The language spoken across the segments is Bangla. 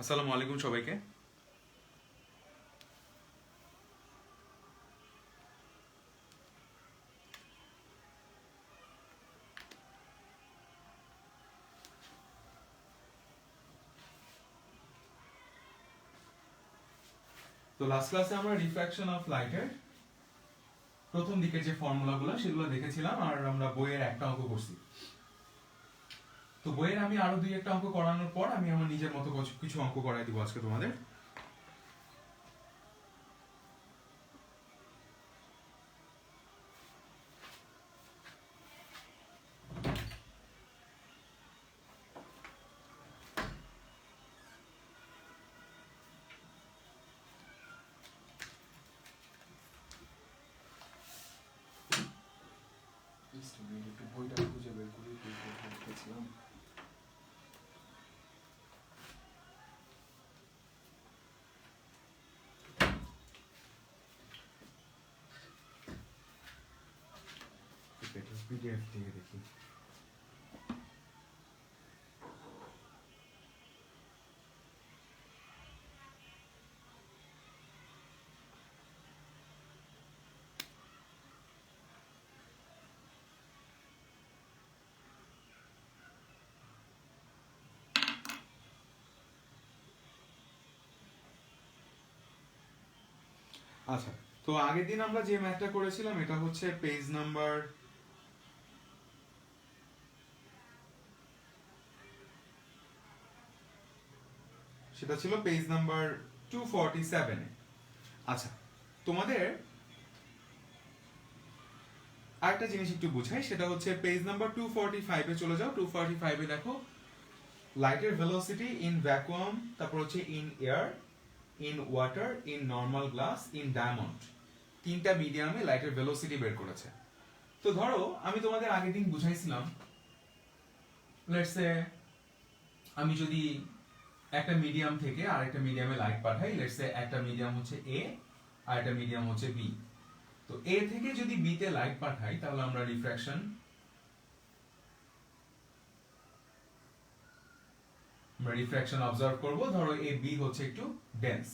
আসসালামু আলাইকুম সবাইকে। তো লাস্ট ক্লাসে আমরা রিফ্র্যাকশন অফ লাইটের প্রথম দিকে যে ফর্মুলাগুলো সেগুলো দেখেছিলাম, আর আমরা বইয়ের একটা অঙ্ক করছি। তো বইয়ের আমি আরো দুই একটা অঙ্ক করানোর পর আমি আমার নিজের মতো কিছু অঙ্ক করাই দিব আজকে তোমাদের। বইটা খুঁজে বের করি দেখেছিলাম। পিডিএফ থেকে দেখি। আচ্ছা, তো আগের দিন আমরা যে ম্যাথটা করেছিলাম এটা হচ্ছে পেজ নাম্বার সেটা ছিল পেজ নাম্বার 247 এ। আচ্ছা, তোমাদের আরেকটা জিনিস একটু বুঝাই, সেটা হচ্ছে পেজ নাম্বার 245 এ চলে যাও। 245 এ দেখো লাইটের ভেলোসিটি ইন ভ্যাকুয়াম, তারপর হচ্ছে in air, in water, in normal glass, in diamond, তিনটা মিডিয়ামে লাইটের ভেলোসিটি বের করেছে। তো ধরো আমি তোমাদের আগের দিন বুঝাইছিলাম, লেটস সে আমি যদি একটা মিডিয়াম থেকে আরেকটা মিডিয়ামে লাইট পাঠাই, লেটস সে একটা মিডিয়াম হচ্ছে এ আর একটা মিডিয়াম হচ্ছে বি। তো এ থেকে যদি বি তে লাইট পাঠাই তাহলে আমরা রিফ্র্যাকশন অবজার্ভ করব। ধরো এ বি হচ্ছে একটু ডেন্স,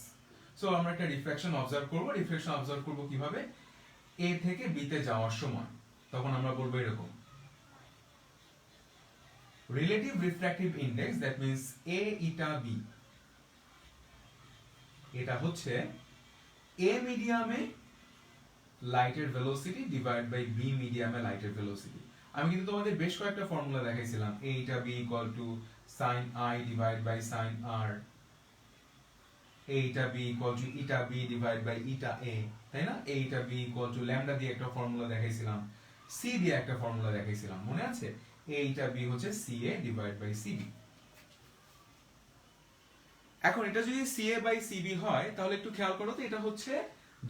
সো আমরা একটা রিফ্র্যাকশন অবজার্ভ করব। রিফ্র্যাকশন অবজার্ভ করব কিভাবে? এ থেকে বি তে যাওয়ার সময় তখন আমরা বলবো এরকম, relative refractive index, that means a eta b, এটা হচ্ছে এ মিডিয়ামে লাইটের ভেলোসিটি ডিভাইড বাই বি মিডিয়ামে লাইটের ভেলোসিটি। আমি কিন্তু তোমাদের বেশ কয়েকটা ফর্মুলা দেখাইছিলাম, A eta B equal to sine I divide by sine R, A eta B equal to eta B divide by eta A, তাই না? A eta B equal to lambda দিয়ে একটা ফর্মুলা দেখাইছিলাম, সি দিয়ে একটা ফর্মুলা দেখাইছিলাম, মনে আছে? এ ইটা বি হচ্ছে c a divide by c b. এখন এটা যদি c a by c b হয় তাহলে একটু খেয়াল করো তো, এটা হচ্ছে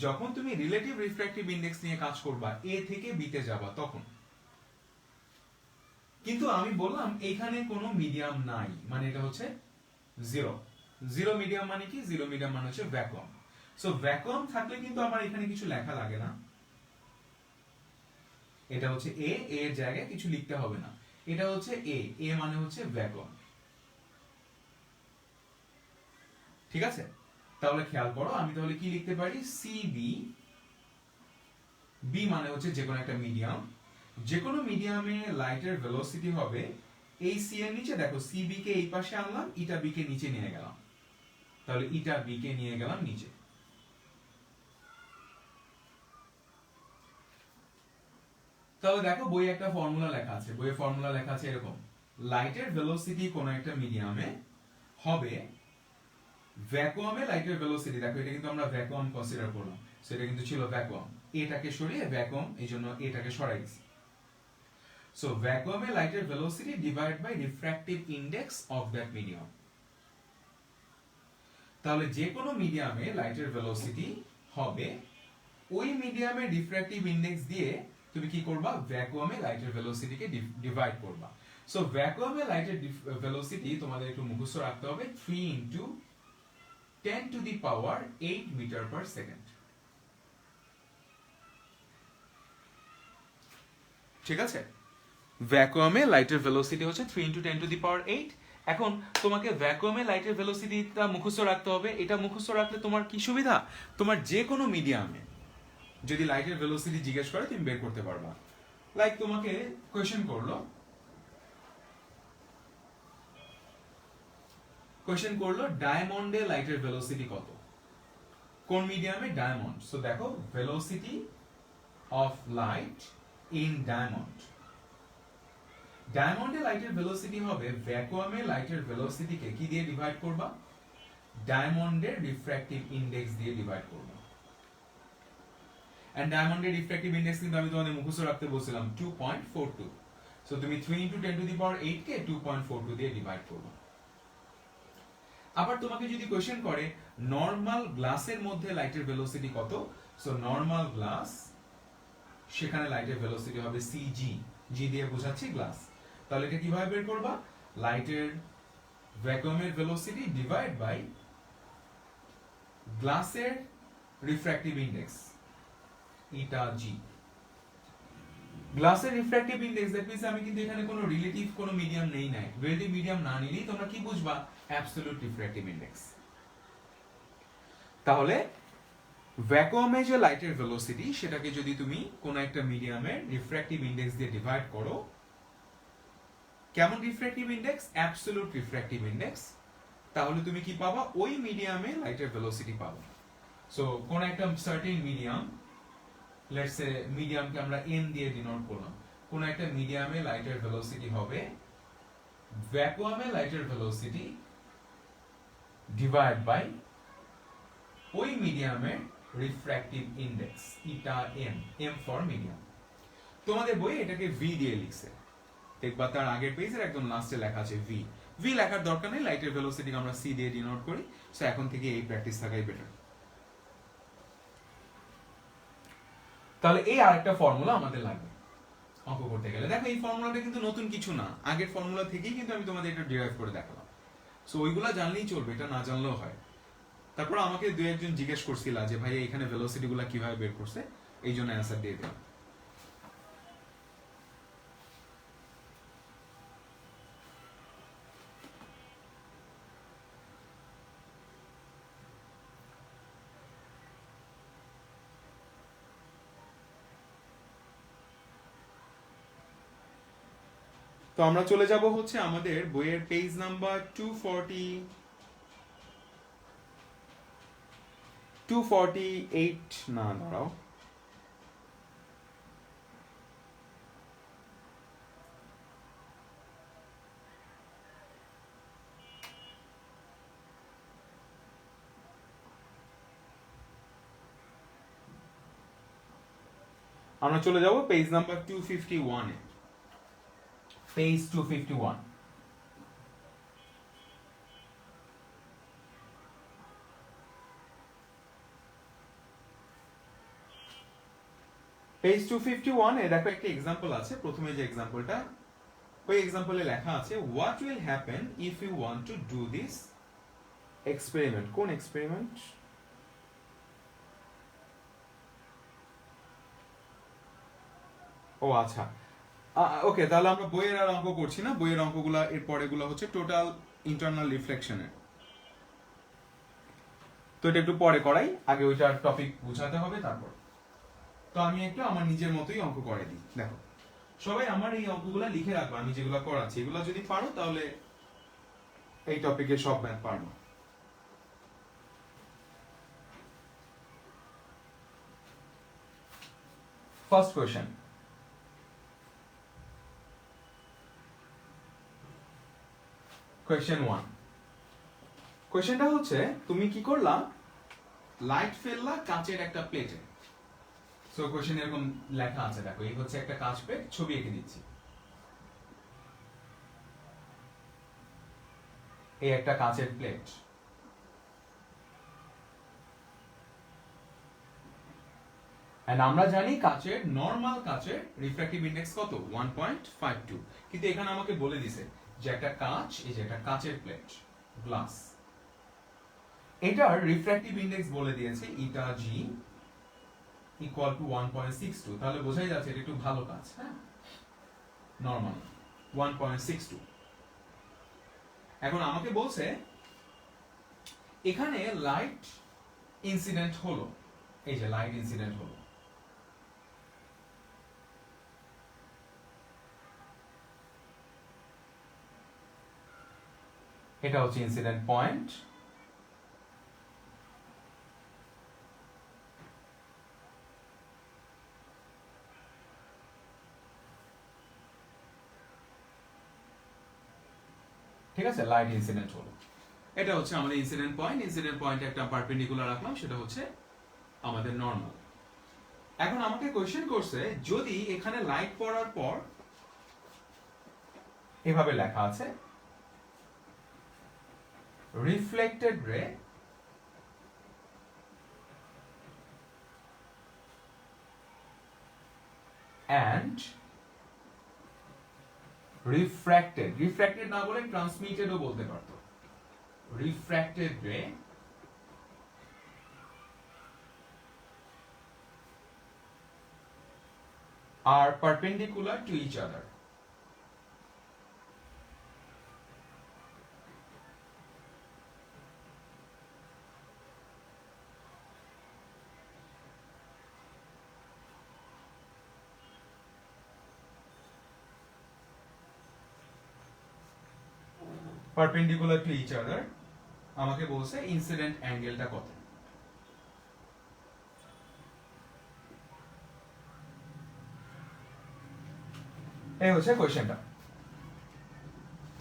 যখন তুমি রিলেটিভ রিফ্র্যাক্টিভ ইনডেক্স নিয়ে কাজ করবা, এ থেকে বি তে যাবা তখন। কিন্তু আমি বললাম এখানে কোনো মিডিয়াম নাই, মানে এটা হচ্ছে জিরো। জিরো মিডিয়াম মানে কি? জিরো মিডিয়াম মানে হচ্ছে ভ্যাকুয়াম। সো ভ্যাকুয়াম থাকলে কিন্তু আমার এখানে কিছু লেখা লাগে না, এটা হচ্ছে এ, এর জায়গায় কিছু লিখতে হবে না। এটা হচ্ছে এ, এ মানে হচ্ছে ভ্যাকুয়াম। ঠিক আছে, তাহলে খেয়াল করো আমি তাহলে কি লিখতে পারি? সি বি, বি মানে হচ্ছে যে কোনো একটা মিডিয়াম, যে কোনো মিডিয়ামে লাইটের ভেলোসিটি হবে এই সি এর নিচে, দেখো সি বি কে এই পাশে আনলাম, ইটা বি কে নিচে নিয়ে গেলাম, তাহলে ইটা বি কে নিয়ে গেলাম নিচে। তাহলে দেখো বইয়ে একটা ফর্মুলা লেখা আছে, বইয়ে ফর্মুলা লেখা আছে এরকম, লাইটের ভেলোসিটি কোন একটা মিডিয়ামে হবে ভ্যাকুয়ামে লাইটের ভেলোসিটি, দেখো এটা কিন্তু আমরা ভ্যাকুয়াম কনসিডার করলাম, সেটা কিন্তু ছিল ভ্যাকুয়াম, এটাকে সরিয়ে ভ্যাকুয়াম, এই জন্য এটাকে সরাই দিছি। সো ভ্যাকুয়ামে লাইটের velocity divide by refractive index of that medium. তাহলে যে কোনো মিডিয়ামে লাইটের ভেলোসিটি হবে ওই মিডিয়ামে রিফ্র্যাক্টিভ ইনডেক্স দিয়ে তুমি কি করবা? ভ্যাকুয়ামে লাইটের ভেলোসিটিকে ডিভাইড করবা। সো ভ্যাকুয়ামে লাইটের ভেলোসিটি তোমাদের একটু মুখস্থ রাখতে হবে, 3 into 10 to the power 8 meter per second. ঠিক আছে, ভ্যাকুয়ামে লাইটের ভেলোসিটি হচ্ছে 3 ইনটু 10 টু দি পাওয়ার 8, এখন তোমাকে ভ্যাকুয়ামে লাইটের ভেলোসিটিটা মুখস্থ রাখতে হবে। এটা মুখস্থ রাখলে তোমার কি সুবিধা, তোমার যে কোনো মিডিয়ামে যদি লাইটের ভেলোসিটি জিজ্ঞেস করে তুমি বের করতে পারবা। লাইক তোমাকে কোয়েশ্চেন করলো ডায়মন্ডে লাইটের ভেলোসিটি কত, কোন মিডিয়ামে, ডায়মন্ড। সো দেখো velocity of light in diamond, ডায়মন্ডে লাইটের ভেলোসিটি হবে ভ্যাকুয়ামে লাইটের ভেলোসিটিকে কি দিয়ে ডিভাইড করবা, ডায়মন্ডের রিফ্র্যাক্টিভ ইনডেক্স দিয়ে ডিভাইড করবা। এন্ড ডায়মন্ডের রিফ্র্যাক্টিভ ইনডেক্স কিন্তু আমি তোমাদের মুখস্থ রাখতে বলছিলাম 2.42, সো তুমি 3 into 10 to the power 8 কে 2.42 দিয়ে ডিভাইড করবা। আবার তোমাকে যদি কোশ্চেন করে নরমাল গ্লাসের মধ্যে লাইটের ভেলোসিটি কত, সো নরমাল গ্লাস, সেখানে লাইটের ভেলোসিটি হবে cg, জি দিয়ে বোঝাচ্ছি গ্লাস। তাহলে এটা কিভাবে বের করবা, লাইটের ভ্যাকুয়ামের ভেলোসিটি ডিভাইড বাই গ্লাসের রিফ্র্যাক্টিভ ইনডেক্স ইটা জি। গ্লাসের রিফ্র্যাক্টিভ ইনডেক্স দ্যাট মিন্স আমি কিন্তু এখানে কোনো রিলেটিভ কোনো মিডিয়াম নেই নাই, রিলেটিভ মিডিয়াম না নিলেই তোমরা কি বুঝবা, অ্যাবসলিউট রিফ্র্যাক্টিভ ইনডেক্স। তাহলে ভ্যাকুয়ামে যে লাইটের ভেলোসিটি সেটাকে যদি তুমি কোনো একটা মিডিয়ামের রিফ্র্যাক্টিভ ইনডেক্স দিয়ে ডিভাইড করো, কেমন refractive index, absolute refractive index, তাহলে তুমি কি পাবা, ওই মিডিয়ামে লাইটের ভেলোসিটি পাবা। সো কোন একটা সার্টেন মিডিয়াম, লেটস সে মিডিয়ামকে আমরা n দিয়ে ডিনোট করলাম, কোন একটা মিডিয়ামে লাইটের ভেলোসিটি হবে ভ্যাকুয়ামে লাইটের ভেলোসিটি ডিভাইড বাই ওই মিডিয়ামের refractive index eta m, m for medium. তোমাদের বই এটাকে v দিয়ে লিখছে, দেখবা তার আগের পেজের একদম লাস্টে লেখা আছে v। v লেখার দরকার নেই, লাইটের ভেলোসিটিকে আমরা c দিয়ে ডিনোট করি। সো এখন থেকে এই প্র্যাকটিস থাকাই বেটার। তাহলে এই আরেকটা ফর্মুলা আমাদের লাগবে অঙ্ক করতে গেলে। দেখো এই ফর্মুলাটা কিন্তু নতুন কিছু না, আগের ফর্মুলা থেকেই কিন্তু আমি তোমাদের এটা ডিরাইভ করে দেখালাম। সো ওইগুলা জানলেই চলবে, এটা না জানলেও হয়। তারপর আমাকে দুই একজন জিজ্ঞেস করছিল যে ভাই এখানে ভেলোসিটি গুলা কিভাবে বের করছে, এই জন্য অ্যান্সার দিয়ে দিলাম। তো আমরা চলে যাব হচ্ছে আমাদের বইয়ের পেজ নাম্বার 248 না দাঁড়াও, আমরা চলে যাব পেজ নাম্বার 251 এ, পেজ 251। পেজ 251 এ দেখো একটা एग्जांपल আছে। প্রথমে যে एग्जांपलটা, ওই एग्जांपले লেখা আছে what will happen if you want to do this experiment। কোন এক্সপেরিমেন্ট, ও আচ্ছা ওকে, তাহলে আমরা বইয়ের আর অঙ্ক করছি না, বইয়ের অঙ্কগুলা এর পরেগুলো হচ্ছে টোটাল ইন্টারনাল রিফ্লেকশনের। তো এটা একটু পরে করাই, আগে ওইটার টপিক বুঝাতে হবে তারপর। তো আমি একটু আমার নিজের মতোই অঙ্ক করে দিই। দেখো সবাই আমার এই অঙ্কগুলা লিখে রাখবা, আমি যেগুলো করাচ্ছি এগুলো যদি পারো তাহলে এই টপিকে সব ম্যাথ পারবো। First question, question 1। কোয়েশ্চেনটা হচ্ছে তুমি কি করলা, লাইট ফেললা কাচের একটা প্লেটে। সো কোয়েশ্চেন এরকম লেখা আছে, দেখো এই হচ্ছে একটা কাঁচ প্লেট, ছবি এঁকে দিচ্ছি। এই একটা কাচের প্লেট, এন্ড আমরা জানি কাচের, নরমাল কাচের রিফ্র্যাক্টিভ ইনডেক্স কত, 1.52। কিন্তু এখানে আমাকে বলে দিছে যে একটা কাঁচ, এই যে একটা কাচের প্লেট, গ্লাস, এটার রিফ্র্যাক্টিভ ইনডেক্স বলে দিয়েছে ইটা জি ইকুয়াল টু 1.62। তাহলে বোঝাই যাচ্ছে এটা একটু ভালো কাজ, হ্যাঁ, নরমাল 1.62। এখন আমাকে বলছে এখানে লাইট ইনসিডেন্ট হলো, এই যে লাইট ইনসিডেন্ট হলো, এটা হচ্ছে ইনসিডেন্ট পয়েন্ট। ঠিক আছে, লাইট ইনসিডেন্ট হলো, এটা হচ্ছে আমাদের ইনসিডেন্ট পয়েন্ট। ইনসিডেন্ট পয়েন্টে একটা পারপেন্ডিকুলার রাখলাম, সেটা হচ্ছে আমাদের নর্মাল। এখন আমাকে কোয়েশ্চেন করছে যদি এখানে লাইট পড়ার পর এভাবে লেখা আছে রিফ্লেক্টেড রে and রিফ্র্যাক্টেড না বলে ট্রান্সমিটেডও বলতে পারতো। রিফ্র্যাক্টেড রে are perpendicular to each other. Perpendicular to each other, আমাকে বলছে ইনসিডেন্ট অ্যাঙ্গেলটা কত। এই হচ্ছে কোশ্চেনটা।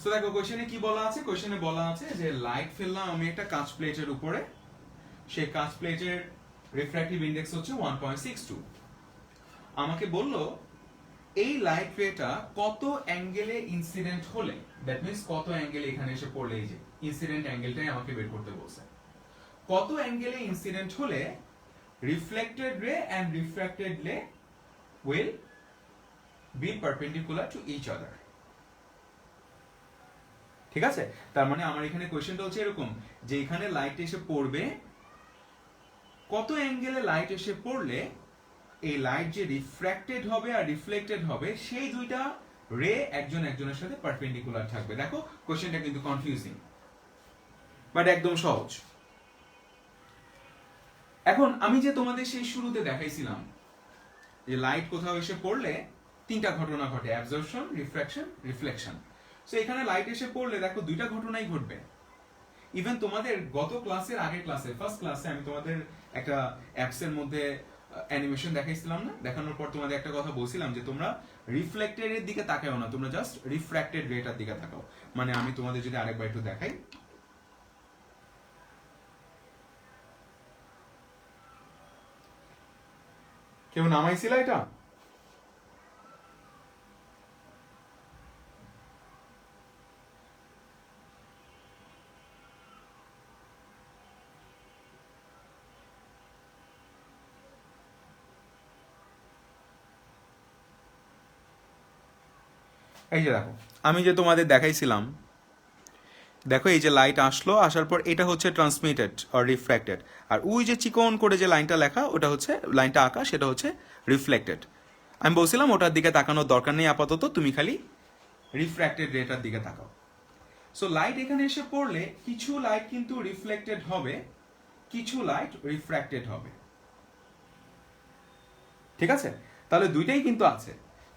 সো দেখো কোশ্চেনে কি বলা আছে, কোশ্চেনে বলা আছে যে লাইট ফেললাম আমি একটা কাঁচ প্লেটের উপরে, সেই কাঁচ প্লেটের রিফ্র্যাক্টিভ ইনডেক্স হচ্ছে 1.62। আমাকে বলল এই লাইট রেটা কত অ্যাঙ্গেলে ইনসিডেন্ট হলে, দ্যাট মিন্স কত অ্যাঙ্গেলে এখানে এসে পড়লে, এই যে ইনসিডেন্ট অ্যাঙ্গেলটাই আমাকে বের করতে বলছে, কত অ্যাঙ্গেলে ইনসিডেন্ট হলে reflected ray and refracted ray will be perpendicular to each other. ঠিক আছে, তার মানে আমার এখানে কোশ্চেনটা হচ্ছে এরকম যে এখানে লাইট এসে পড়বে, কত অ্যাঙ্গেলে লাইট এসে পড়লে এই লাইট যে রিফ্র্যাক্টেড হবে আর রিফ্লেক্টেড হবে সেই দুইটা রে একজন একজনের সাথে পারপেন্ডিকুলার থাকবে। দেখো কোশ্চেনটা কিন্তু কনফিউজিং বাট একদম সহজ। এখন আমি যে তোমাদের সেই শুরুতে দেখাইছিলাম যে লাইট কোথাও এসে পড়লে তিনটা ঘটনা ঘটে, অ্যাবজর্পশন, রিফ্র্যাকশন, রিফ্লেকশন। সো এখানে লাইট এসে পড়লে দেখো দুইটা ঘটনাই ঘটবে। ইভেন তোমাদের গত ক্লাসের আগের ক্লাসে, ফার্স্ট ক্লাসে আমি তোমাদের একটা অ্যাপস এর মধ্যে অ্যানিমেশন দেখাইছিলাম না, দেখানোর পর তোমাদের একটা কথা বলছিলাম যে তোমরা রিফ্লেক্টেড এর দিকে তাকাও না, তোমরা জাস্ট রিফ্র্যাক্টেড রেটার দিকে তাকাও। মানে আমি তোমাদের যদি আরেকবার একটু দেখাই, কেউ নামাইছিল এটা? এই যে দেখো আমি যে তোমাদের দেখাইছিলাম, দেখো এই যে লাইট আসলো, আসার পর এটা হচ্ছে ট্রান্সমিটেড আর রিফ্র্যাক্টেড, আর ওই যে চিকন করে যে লাইনটা লেখা ওটা হচ্ছে, লাইনটা আঁকা সেটা হচ্ছে রিফ্লেক্টেড। আমি বলছিলাম ওটার দিকে তাকানোর দরকার নেই আপাতত, তুমি খালি রিফ্র্যাক্টেড রেটার দিকে তাকাও। সো লাইট এখানে এসে পড়লে কিছু লাইট কিন্তু রিফ্লেক্টেড হবে, কিছু লাইট রিফ্র্যাক্টেড হবে। ঠিক আছে, তাহলে দুইটাই কিন্তু আছে।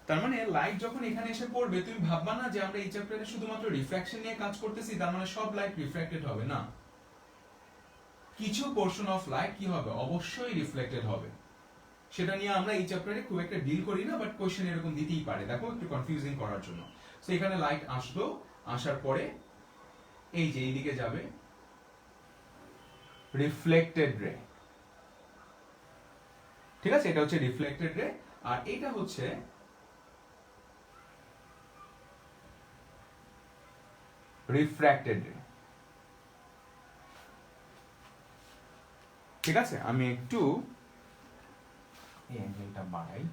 তার মানে লাইট যখন এখানে এসে পড়বে, তুমি ভাববা না যে আমরা এই চ্যাপ্টারে শুধুমাত্র রিফ্র্যাকশন নিয়ে কাজ করতেছি, তার মানে সব লাইট রিফ্র্যাক্টেড হবে না। কিছু পোরশন অফ লাইট কি হবে, অবশ্যই রিফ্লেক্টেড হবে। সেটা নিয়ে আমরা এই চ্যাপ্টারে খুব একটা ডিল করি না, বাট কোশ্চেন এরকম দিতেই পারে, দেখো একটু কনফিউজিং করার জন্য। সো এখানে লাইট আসলো, আসার পরে এই যে এইদিকে যাবে রিফ্লেক্টেড রে। ঠিক আছে, এটা হচ্ছে রিফ্লেক্টেড রে, আর এটা হচ্ছে রিফ্র্যাক্টেড রে। ঠিক আছে, আমি একটু এই অ্যাঙ্গেলটা বাড়াই।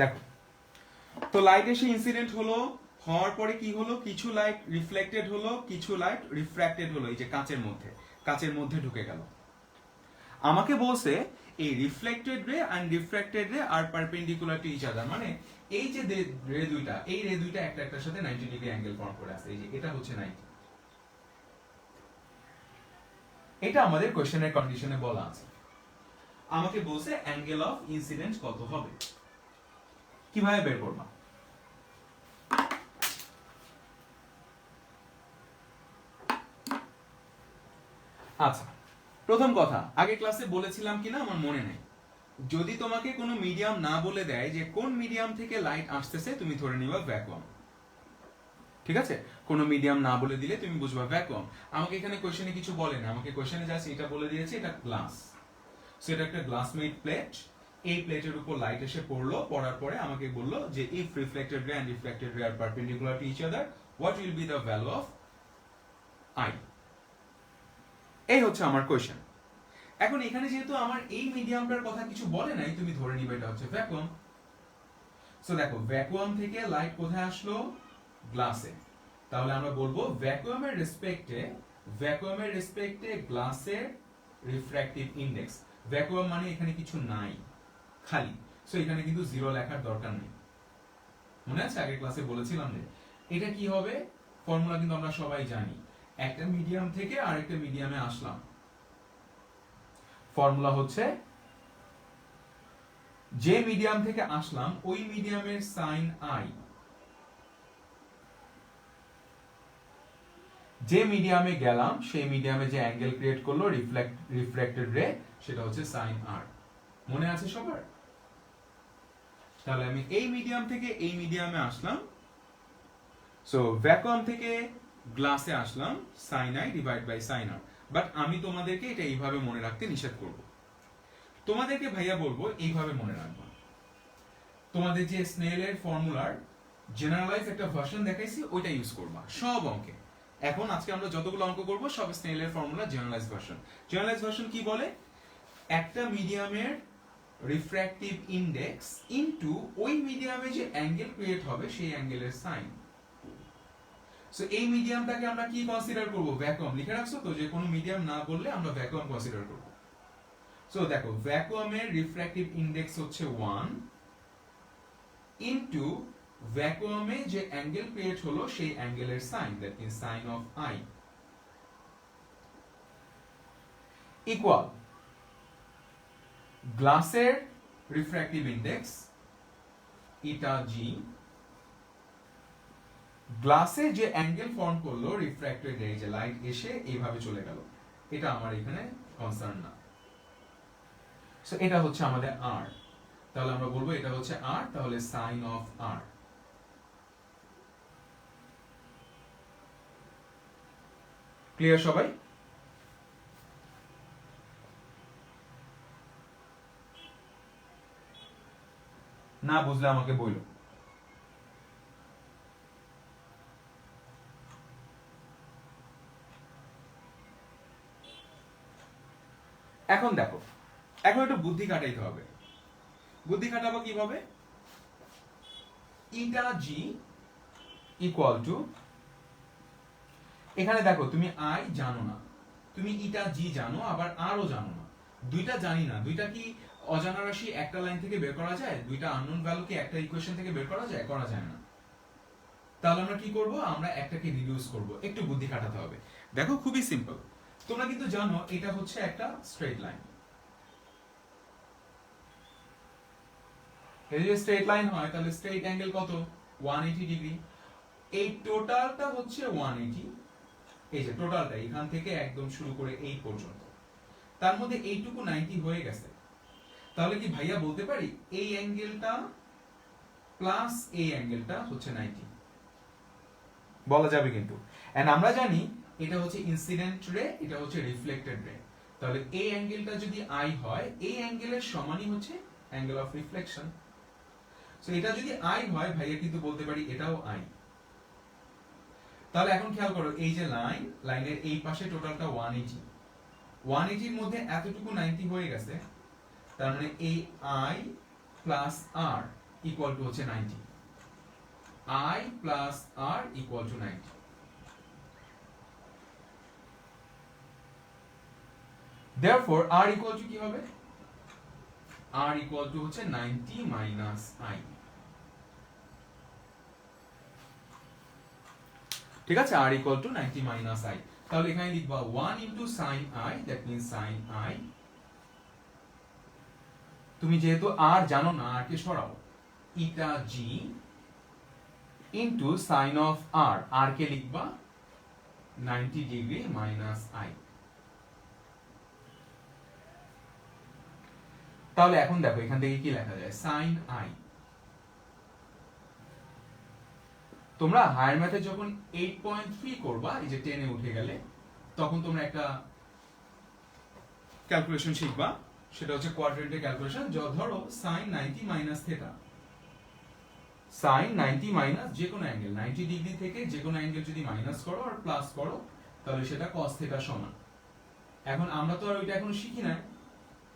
দেখো, তো লাইট এসে ইনসিডেন্ট হলো, হওয়ার পরে কি হলো, কিছু লাইট রিফ্লেক্টেড হলো, কিছু লাইট রিফ্র্যাক্টেড হলো, এই যে কাচের মধ্যে ঢুকে গেল। আমাকে বলছে এই reflected ray and refracted ray are perpendicular to each other, মানে এই যে রে দুইটা একটা একটার সাথে 90 ডিগ্রি অ্যাঙ্গেল ফর্ম করে আছে, এই যে এটা হচ্ছে 90। এটা আমাদের কোশ্চেনের কন্ডিশনে বলা আছে। আমাকে বলছে অ্যাঙ্গেল অফ ইনসিডেন্ট কত হবে, কিভাবে বের করবা? আচ্ছা, প্রথম কথা, আগে ক্লাসে বলেছিলাম কিনা আমার মনে নেই, যদি তোমাকে কোনো মিডিয়াম না বলে দেয় যে কোন মিডিয়াম থেকে লাইট আসতেছে, তুমি ধরে নিবা ভ্যাকুয়াম। ঠিক আছে, কোনো মিডিয়াম না বলে দিলে তুমি বুঝবা ভ্যাকুয়াম। আমাকে এখানে কোশ্চেনে কিছু বলে না, আমাকে কোশ্চেনে জাস্ট এটা বলে দিয়েছে এটা গ্লাস। সো এটা একটা গ্লাস মেড প্লেট, এই প্লেটের উপর লাইট এসে পড়লো, পড়ার পরে আমাকে বললো যে if reflected ray and refracted ray are perpendicular to each other, what will be the value of I. এই হচ্ছে আমার কোশ্চেন। এখন এখানে যেহেতু আমার এই মিডিয়ামটার কথা কিছু বলে নাই, তুমি ধরে নিবে এটা হচ্ছে ভ্যাকুয়াম। সো দেখো, ভ্যাকুয়াম থেকে লাইট কোথায় আসলো? গ্লাসে। তাহলে আমরা বলবো ভ্যাকুয়ামের রেসপেক্টে গ্লাসের রিফ্র্যাক্টিভ ইনডেক্স। ভ্যাকুয়াম মানে এখানে কিছু নাই, খালি। সো এখানে কিন্তু জিরো লেখার দরকার নেই। মনে আছে আগের ক্লাসে বলেছিলাম যে এটা কি হবে, ফর্মুলা কিন্তু আমরা সবাই জানি। একটা মিডিয়াম থেকে আরেকটা মিডিয়ামে আসলাম, ফর্মুলা হচ্ছে যে মিডিয়াম থেকে আসলাম ওই মিডিয়ামের সাইন আই, যে মিডিয়ামে গেলাম সেই মিডিয়ামে যে অ্যাঙ্গেল ক্রিয়েট করলো রিফ্লেক্টেড রে, সেটা হচ্ছে সাইন আর। মনে আছে সবার? তাহলে আমি এই মিডিয়াম থেকে এই মিডিয়ামে আসলাম, সো ভ্যাকুয়াম থেকে গ্লাসে আসলাম, sine I divide by sine R. But আমি তোমাদেরকে এটা এইভাবে মনে রাখতে নিষেধ করব। তোমাদেরকে ভাইয়া বলবো এইভাবে মনে রাখবা। তোমাদের যে স্নেলের ফর্মুলার জেনারেলাইজ একটা ভার্সন দেখাইছি, ওইটা ইউজ করবা সব অঙ্কে। এখন আজকে আমরা যতগুলো অঙ্ক করব সব স্নেলের formula generalize version. Generalize version কি বলে? একটা মিডিয়ামের রিফ্র্যাক্টিভ ইনডেক্স ইনটু ওই মিডিয়ামে যে অ্যাঙ্গেল ক্রিয়েট হবে সেই অ্যাঙ্গেলের সাইন। সো এই মিডিয়ামটাকে আমরা কি কনসিডার করব? ভ্যাকুয়াম। লিখে রাখছো তো, যে কোনো মিডিয়াম না বললে আমরা ভ্যাকুয়াম কনসিডার করব। সো দেখো, ভ্যাকুয়ামের রিফ্র্যাক্টিভ ইনডেক্স হচ্ছে 1 ইনটু ভ্যাকুয়ামে যে অ্যাঙ্গেল ক্রিয়েট হলো সেই অ্যাঙ্গেলের sine, that means sine of I, equal গ্লাসের রিফ্র্যাক্টিভ ইনডেক্স ইটা জি, গ্লাসে যে অ্যাঙ্গেল ফর্ম করলো রিফ্র্যাক্টেড রে, যে লাইট এসে এইভাবে চলে গেল, এটা আমার এখানে কনসার্ন না। সো এটা হচ্ছে আমাদের আর। তাহলে আমরা বলবো এটা হচ্ছে আর, তাহলে সাইন অফ আর। ক্লিয়ার সবাই? না বুঝলে আমাকে বলো। এখন দেখো, এখন একটু বুদ্ধি খাটাইতে হবে। বুদ্ধি খাটাবো কিভাবে? ইটা জি ইকুয়াল টু, এখানে দেখো তুমি আই জানো না, তুমি ইটা জি জানো, আবার আরও জানো না। দুইটা জানি না, দুইটা কি অজানা রাশি একটা লাইন থেকে বের করা যায়? দুইটা আননোন ভ্যালু কি একটা ইকুয়েশন থেকে বের করা যায়? করা যায় না। তাহলে আমরা কি করব? আমরা একটাকে রিডিউস করব। একটু বুদ্ধি খাটাতে হবে। দেখো, খুবই সিম্পল। তোমরা কিন্তু জানো এটা হচ্ছে একটা স্ট্রেট লাইন। এই যে স্ট্রেট লাইন হয়, তাহলে স্ট্রেট অ্যাঙ্গেল কত? 180 ডিগ্রি। এই টোটালটা হচ্ছে 180। এই যে টোটালটা এখান থেকে একদম শুরু করে এই পর্যন্ত, তার মধ্যে এইটুকু 90 হয়ে গেছে। তাহলে কি ভাইয়া বলতে পারি এই অ্যাঙ্গেলটা প্লাস এই অ্যাঙ্গেলটা হচ্ছে 90? বলা যাবে কিন্তু। এন্ড আমরা জানি এটা হচ্ছে ইনসিডেন্ট রে, এটা হচ্ছে রিফ্লেক্টেড রে। তাহলে এই অ্যাঙ্গেলটা যদি আই হয়, এই অ্যাঙ্গেলের সমানই হচ্ছে অ্যাঙ্গেল অফ রিফ্লেকশন। সো এটা যদি আই হয়, ভাইয়া কিন্তু বলতে পারি এটাও আই। তাহলে এখন খেয়াল করো, এই যে লাইনের এই পাশে টোটালটা 180, 180 এর মধ্যে এতটুকু 90 হয়ে গেছে। তার মানে এই I plus R equal to হচ্ছে 90, I plus R equal to 90। Therefore R equal to কি হবে? R ইকুয়াল টু হচ্ছে 90 মাইনাস I। ঠিক আছে, R equal to 90 minus I। তাহলে এখানে লিখবা 1 into sin I, that means sin I। তুমি যেহেতু R জানো না, R কে সরাও, ইটা G into sin of R, R কে লিখবা 90 ডিগ্রি মাইনাস I। তাহলে এখন দেখো এখান থেকে কি লেখা যায়, sin I। তোমরা হায়ার ম্যাথে যখন 8.3 করবা, এই যে 10 এ উঠে গেলে, তখন তোমরা একটা ক্যালকুলেশন শিখবা, সেটা হচ্ছে কোয়াড্রেন্টের ক্যালকুলেশন। ধরো sin 90 minus theta, sin 90 minus যে কোনো অ্যাঙ্গেল, 90 ডিগ্রি থেকে যে কোনো অ্যাঙ্গেল যদি মাইনাস করো আর প্লাস করো, তাহলে সেটা cos থিটা সমান। এখন আমরা তো আর ওইটা এখনো শিখি না,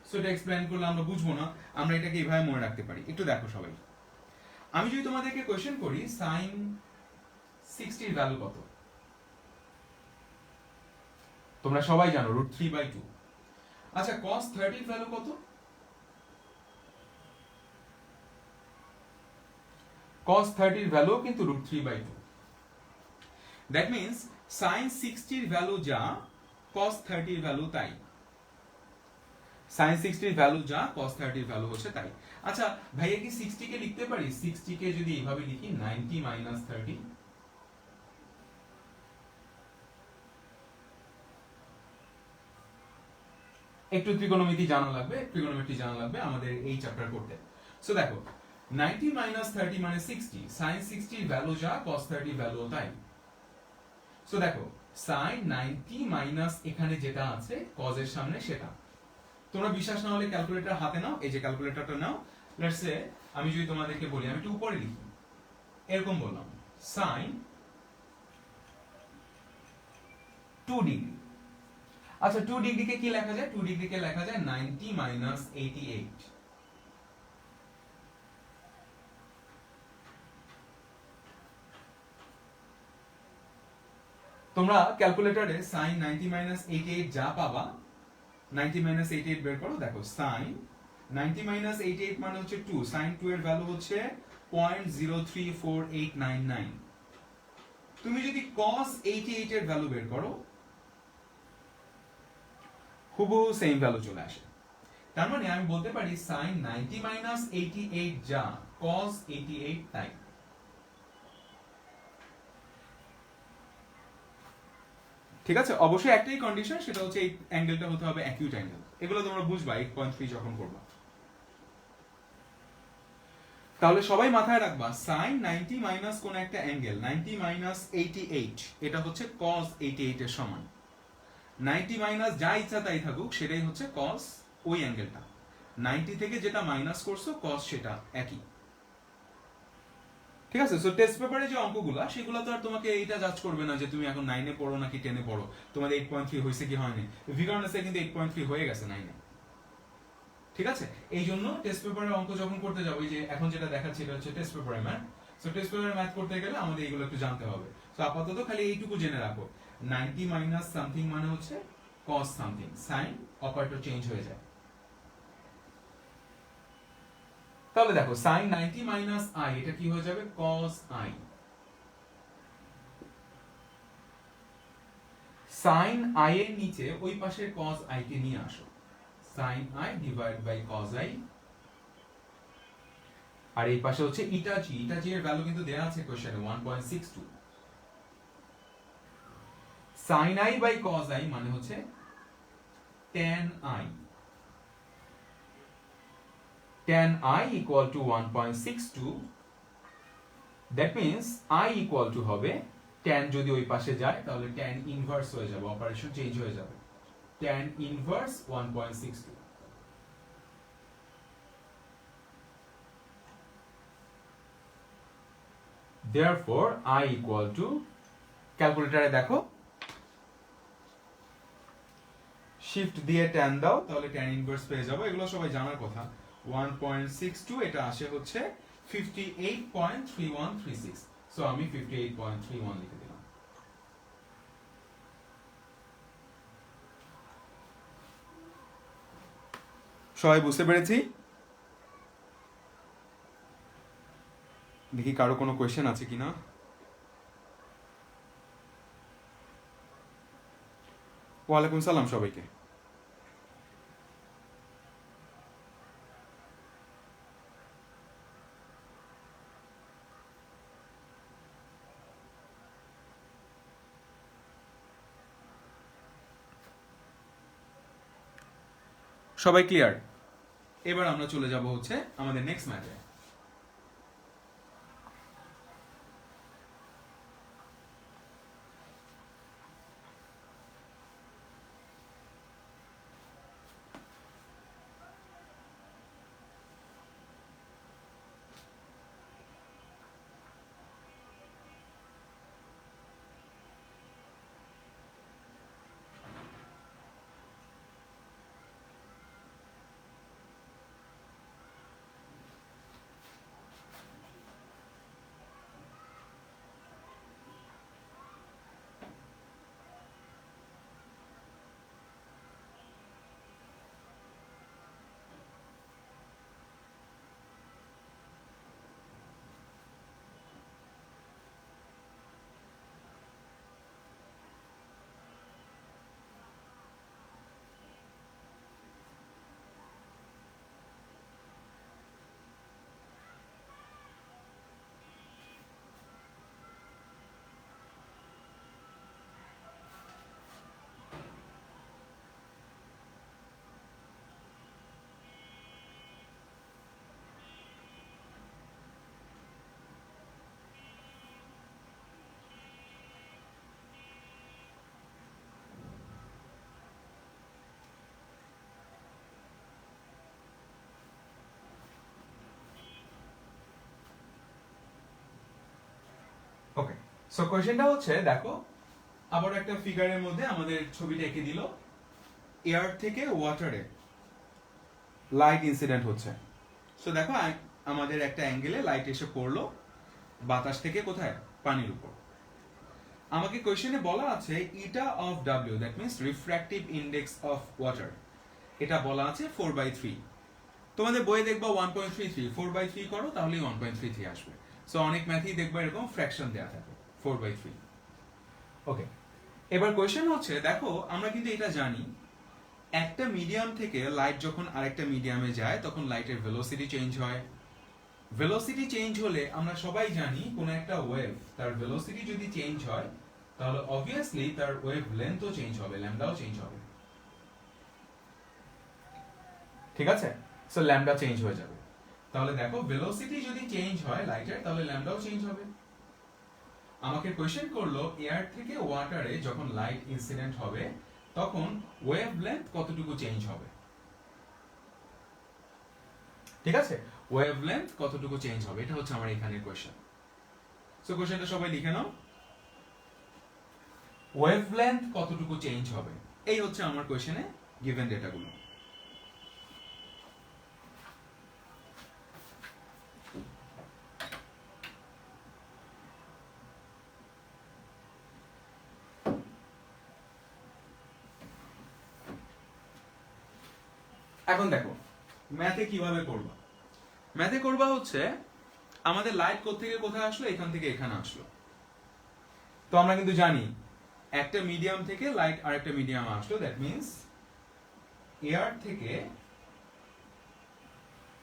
সো এটা এক্সপ্লেইন করলে আমরা বুঝবো না, আমরা এটাকে এইভাবে মনে রাখতে পারি। একটু দেখো সবাই, আমি যদি তোমাদেরকে কোশ্চেন করি sin 60 এর ভ্যালু কত, তোমরা সবাই জানো √3/2। আচ্ছা cos 30 এর ভ্যালু কত? cos 30 এর ভ্যালু কিন্তু √3/2। দ্যাট মিন্স sin 60 এর ভ্যালু যা, cos 30 এর ভ্যালু তাই। sin 60 এর ভ্যালু যা, cos 30 এর ভ্যালু হচ্ছে তাই। আচ্ছা ভাইয়া কি 60 কে লিখতে পারি? 60 কে যদি এইভাবে লিখি 90 মাইনাস 30, একটু ত্রিকোণমিতি জানা লাগবে, ট্রিগোনোমেট্রি জানা লাগবে আমাদের এই চ্যাপ্টার করতে। সো দেখো 90 মাইনাস 30 মানে 60, sin 60 এর ভ্যালু যা, cos 30 এর ভ্যালু তাই। সো দেখো sin 90 মাইনাস এখানে যেটা আছে cos এর সামনে সেটা। তোমরা বিশ্বাস না হলে ক্যালকুলেটর হাতে নাও, এই যে ক্যালকুলেটরটা নাও। লেটস সে আমি যদি তোমাদেরকে বলি, আমি একটু উপরে লিখি, এরকম বললাম sin 2 ডিগ্রি। আচ্ছা 2 ডিগ্রি কে কি লেখা যায়? 2 ডিগ্রি কে লেখা যায় 90 মাইনাস 88। তোমরা ক্যালকুলেটরে sin 90 মাইনাস 88 যা পাবা, 90 মাইনাস 88 বের করো, দেখো sin 90 মাইনাস 88 মানে হচ্ছে 2, sin 2 এর ভ্যালু হচ্ছে 0.034899। তুমি যদি cos 88 এর ভ্যালু বের করো, হুবহু সেম ভ্যালু চলে আসে। তার মানে আমি বলতে পারি sin 90 মাইনাস 88 যা, cos 88 তাই। ঠিক আছে, অবশ্যই একটাই কন্ডিশন, সেটা হচ্ছে এই অ্যাঙ্গেলটা হতে হবে অ্যাকিউট অ্যাঙ্গেল। এগুলো তোমরা বুঝবা 8.3 যখন করবা। তাহলে সবাই মাথায় রাখবা sin 90 মাইনাস কোন একটা অ্যাঙ্গেল, 90 মাইনাস 88, এটা হচ্ছে cos 88 এর সমান। 90 মাইনাস যা ইচ্ছা তাই থাকুক, সেটাই হচ্ছে cos ওই অ্যাঙ্গেলটা। 90 থেকে যেটা মাইনাস করছো cos সেটা একই। ঠিক আছে, সো টেস্ট পেপারে যে অঙ্কগুলা, সেগুলো তো আর তোমাকে এইটা জাজ করবে না যে তুমি এখন 9 এ পড়ো নাকি 10 এ পড়ো, তোমাদের 8.3 হয়েছে কি হয়নি। ভিগার্নাসে কিন্তু 8.3 হয়ে গেছে 9 এ। ঠিক আছে, এই জন্য টেস্ট পেপারের অঙ্ক যখন করতে যাবো, এই যে এখন যেটা দেখাচ্ছি এটা হচ্ছে টেস্ট পেপারের ম্যাথ। সো টেস্ট পেপারের ম্যাথ করতে গেলে আমাদের এইগুলো একটু জানতে হবে। সো আপাতত খালি এইটুকু জেনে রাখো, 90 মাইনাস সামথিং মানে হচ্ছে cos something, sign operator change হয়ে যায়। তাহলে দেখো sin 90 মাইনাস i, এটা কি হয়ে যাবে? cos i। sin i এর নিচে ওই পাশের cos i কে নিয়ে আসো, sin i divide by cos i। আর এই পাশে হচ্ছে ইটা জি, ইটা জি এর ভ্যালু কিন্তু দেয়া আছে কোশ্চেনে 1.62। sin i by cos i মানে হচ্ছে tan i। tan i equal to 1.62, that means i equal to হবে tan যদি ওই পাশে যায় তাহলে tan ইনভার্স হয়ে যাবে, অপারেশন চেঞ্জ হয়ে যাবে, tan inverse 1.62। therefore i equal to, ক্যালকুলেটরে দেখো শিফট দিয়ে tan দাও, তাহলে tan ইনভার্স পেয়ে যাবো। এগুলো সবাই জানার কথা। 1.62 এটা আসে হচ্ছে 58.3136, সো আমি 58.31 লিখে দিলাম। সবাই বুঝতে পেরেছি? দেখি কারো কোনো কোয়েশ্চেন আছে কিনা। ওয়ালাইকুম সালাম সবাইকে। সবাই ক্লিয়ার? এবার আমরা চলে যাব হচ্ছে আমাদের নেক্সট ম্যাচে। ওকে, সো কোশ্চেনটা হচ্ছে দেখো, আবার একটা ফিগারের মধ্যে আমাদের ছবিটা এঁকে দিল, এয়ার থেকে ওয়াটারে লাইট ইনসিডেন্ট হচ্ছে। সো দেখো আমাদের একটা অ্যাঙ্গেলে লাইট এসে পড়লো বাতাস থেকে কোথায়, পানির উপর। আমাকে কোশ্চেনে বলা আছে eta of W, that means refractive index of water, এটা বলা আছে 4/3। তোমাদের বইয়ে দেখবা 1.33, 4/3 করো তাহলেই 1.33 আসবে। সো অনেক ম্যাথই দেখবা এরকম ফ্র্যাকশন দেওয়া থাকে 4/3। ওকে, এবার কোয়েশ্চেন হচ্ছে দেখো, আমরা কিন্তু এটা জানি একটা মিডিয়াম থেকে লাইট যখন আরেকটা মিডিয়ামে যায় তখন লাইটের ভেলোসিটি চেঞ্জ হয়। ভেলোসিটি চেঞ্জ হলে আমরা সবাই জানি কোন একটা ওয়েভ তার ভেলোসিটি যদি চেঞ্জ হয় তাহলে অবভিয়াসলি তার ওয়েভ লেন্থও চেঞ্জ হবে, ল্যামডাও চেঞ্জ হবে। ঠিক আছে, সো ল্যামডা চেঞ্জ হয়ে যাবে। তাহলে দেখো ভেলোসিটি যদি চেঞ্জ হয় লাইটের তাহলে ল্যামডাও চেঞ্জ হবে। আমাকে কোয়েশ্চেন করলো এয়ার থেকে ওয়াটারে যখন লাইট ইনসিডেন্ট হবে তখন ওয়েভ লেন্থ কতটুকু চেঞ্জ হবে। ঠিক আছে, ওয়েভ লেন্থ কতটুকু চেঞ্জ হবে, এটা হচ্ছে আমার এখানের কোয়েশ্চেন। সো কোয়েশ্চেনটা সবাই লিখে নাও, ওয়েভ লেন্থ কতটুকু চেঞ্জ হবে, এই হচ্ছে আমার কোয়েশ্চেনে গিভেন ডেটাগুলো। এখন দেখো ম্যাথে কিভাবে করবা। ম্যাথে করবা হচ্ছে আমাদের লাইট কোত্থেকে কোথায় আসলো, এখান থেকে এখানে আসলো। তো আমরা কিন্তু জানি একটা মিডিয়াম থেকে লাইট আরেকটা মিডিয়াম আসলো, দ্যাট মিন্স এয়ার থেকে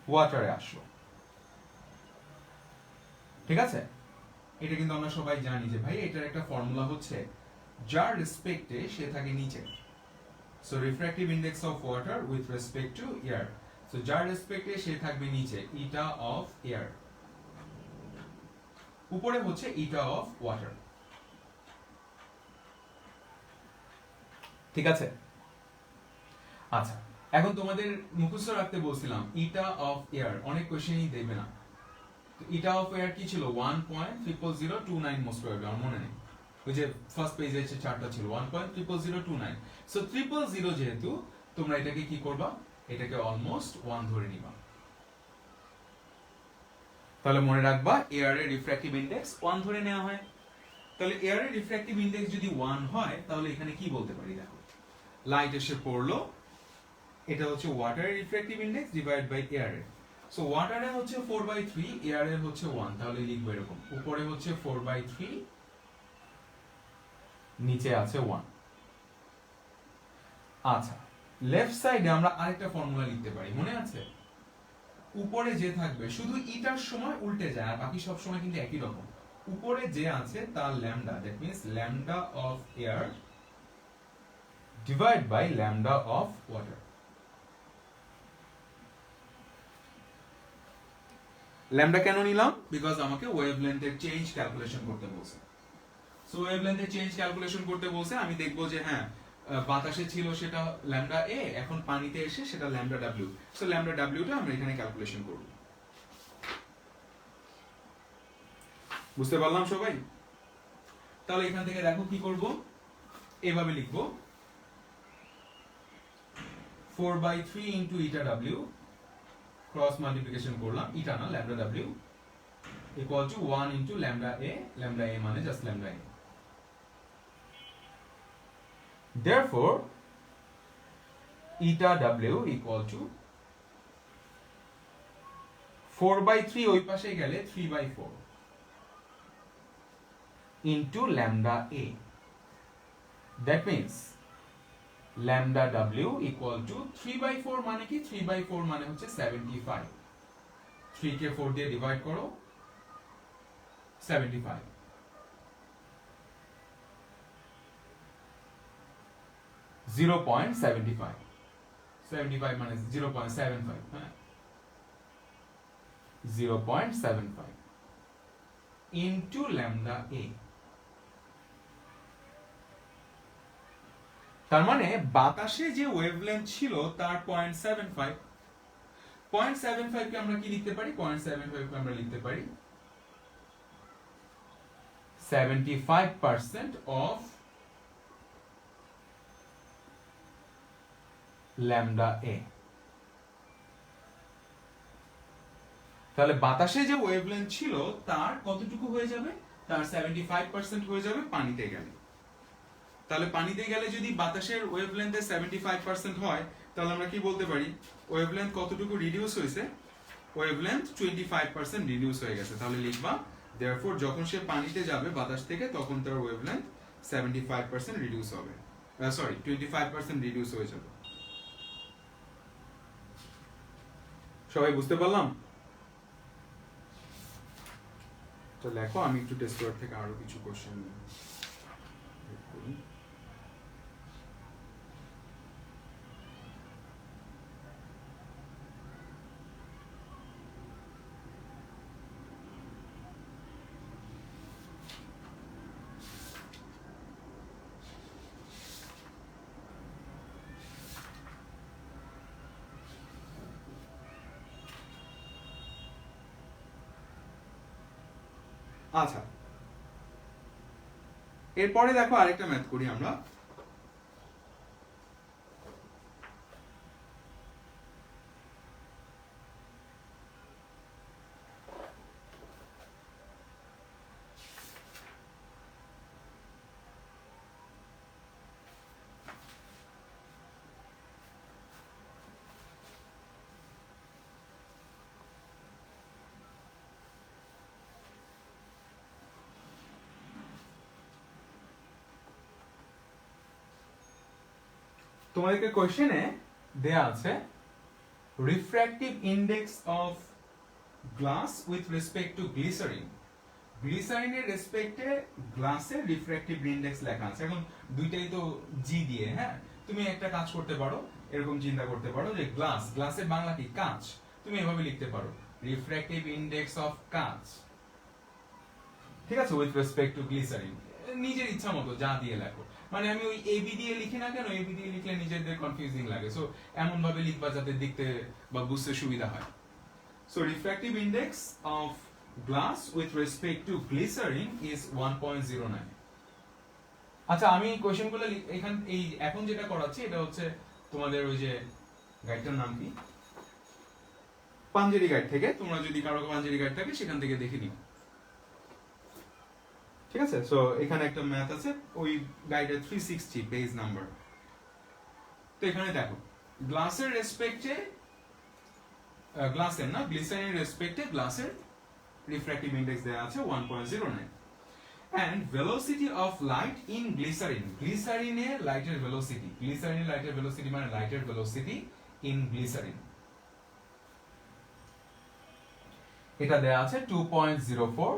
ওয়াটারে আসলো। ঠিক আছে, এটা কিন্তু আমরা সবাই জানি যে ভাই এটার একটা ফর্মুলা হচ্ছে যার রেসপেক্টে সে থাকে নিচে। So refractive index of water with respect two air, so যার রেসপেক্টে সে থাকবে নিচে ইটা অফ এয়ার, উপরে হচ্ছে ইটা অফ ওয়াটার। ঠিক আছে, আচ্ছা এখন তোমাদের মুখস্থ রাখতে বলছিলাম ইটা অফ এয়ার, অনেক কোশ্চেনই দেবে না। ইটা অফ এয়ার কি ছিল, 1.00029 মোস্ট প্রবাবলি, আমার মনে নেই, ওই যে ফার্স্ট পেজে যে চার্টটা ছিল 1.00029। সো 000 যেহেতু তোমরা এটাকে কি করবা, এটাকে অলমোস্ট 1 ধরে নিবা। তাহলে মনে রাখবা এয়ারের রিফ্র্যাক্টিভ ইনডেক্স 1 ধরে নেওয়া হয়। তাহলে এয়ারের রিফ্র্যাক্টিভ ইনডেক্স যদি 1 হয় তাহলে এখানে কি বলতে পারি দেখো, লাইট এসে পড়লো, এটা হচ্ছে ওয়াটারের রিফ্র্যাক্টিভ ইনডেক্স ডিভাইড বাই এয়ারের। সো ওয়াটারের হচ্ছে 4/3, এয়ারের হচ্ছে 1, তাহলে লিখবো এরকম, উপরে হচ্ছে 4/3, নিচে আছে 1। আচ্ছা, লেফট সাইডে আমরা আরেকটা ফর্মুলা লিখতে পারি, মনে আছে? উপরে যে থাকবে শুধু ইটার সময় উল্টে যায়, আর বাকি সব সময় কিন্তু একই রকম। উপরে যে আছে তার lambda, that means lambda of air divide by lambda of water. Lambda কেন নিলাম? বিকজ আমাকে ওয়েভলেন্থের চেঞ্জ ক্যালকুলেশন করতে বলছে। সো ওয়েভলেন্থের চেঞ্জ ক্যালকুলেশন করতে বলছে, আমি দেখবো যে হ্যাঁ বাতাসে ছিল সেটা ল্যামডা এ, এখন পানিতে এসে সেটা ল্যামডা ডাব্লিউ। সো ল্যামডা ডাব্লিউটা আমরা এখানে ক্যালকুলেশন করব। বুঝতে পারলাম সবাই? তাহলে এখান থেকে দেখো কি করব, এভাবে লিখব 4/3 into eta W, cross multiplication করলাম, ইটা না lambda W, equal to 1 into lambda A মানে just lambda A. Therefore, eta w equal to 4/3 ওই পাশে গেলে 3/4 into lambda a. That means lambda w equal to 3/4 মানে কি? 3/4 মানে হচ্ছে 75। 3 কে 4 দিয়ে ডিভাইড করো, 75। 0.75, 75 মানে 0.75, হ্যাঁ 0.75 into lambda a। তার মানে বাতাসে যে ওয়েভলেন্থ ছিল তার 0.75, 0.75 কে আমরা কি লিখতে পারি? 0.75 কে আমরা লিখতে পারি 75% of lambda a। তাহলে বাতাসে যে ওয়েভলেন্থ ছিল তার কতটুকু হয়ে যাবে? তার 75% হয়ে যাবে পানিতে গেলে। তাহলে পানিতে গেলে যদি বাতাসের ওয়েভলেন্থে 75% হয়, তাহলে আমরা কি বলতে পারি? ওয়েভলেন্থ কতটুকু রিডিউস হয়েছে? ওয়েভলেন্থ 25% রিডিউস হয়ে গেছে। তাহলে লিখবা therefore যখন সে পানিতে যাবে বাতাস থেকে, তখন তার ওয়েভলেন্থ 75% রিডিউস হবে, সরি 25% রিডিউস হয়ে যাবে। সবাই বুঝতে পারলাম? তো দেখো আমি একটু টেস্ট পেপার থেকে আরো কিছু কোশ্চেন করি। আচ্ছা, এরপরে দেখো আরেকটা ম্যাথ করি আমরা। তোমাদেরকে কোশ্চেনে দেয়া আছে refractive index of glass with respect to glycerin. গ্লিসারিনের রেসপেক্টে গ্লাসের রিফ্র্যাক্টিভ ইনডেক্স লেখা আছে। এখন দুইটাই তো জি দিয়ে, হ্যাঁ তুমি একটা কাজ করতে পারো, এরকম চিন্তা করতে পারো যে গ্লাসের বাংলা কি? কাঁচ। তুমি এভাবে লিখতে পারো রিফ্র্যাক্টিভ ইনডেক্স অফ কাঁচ, ঠিক আছে, উইথ রেসপেক্ট টু গ্লিসারিন। নিজের ইচ্ছা মতো যা দিয়ে লেখো, মানে আমি ওই এবি দিয়ে লিখি না কেন, এবি দিয়ে লিখলে নিজেদের কনফিউজিং লাগে। সো এমন ভাবে লিখবা যাতে দেখতে বা বুঝতে সুবিধা হয়। So refractive index of glass with respect to glycerine is 1.09। আচ্ছা, আমি কোশ্চেনগুলো এখন যেটা করাচ্ছি এটা হচ্ছে তোমাদের ওই যে গাইডটার নাম কি, পাঞ্জেরি গাইড থেকে, তোমরা যদি কারো পাঞ্জেরি গাইড থাকে সেখান থেকে দেখে নিও। ঠিক আছে, সো এখানে একটা ম্যাথ আছে ওই গাইডের 360 পেজ নাম্বার। তো এখানে দেখো গ্লাসের রেসপেক্টে, গ্লাসের না গ্লিসারিনের রেসপেক্টে গ্লাসের রিফ্র্যাক্টিভ ইন্ডেক্স দেওয়া আছে 1.09 and velocity of light in glycerin, গ্লিসারিনে লাইটের ভেলোসিটি, গ্লিসারিনে লাইটের ভেলোসিটি মানে লাইটের ভেলোসিটি in glycerin, এটা দেয়া আছে 2.04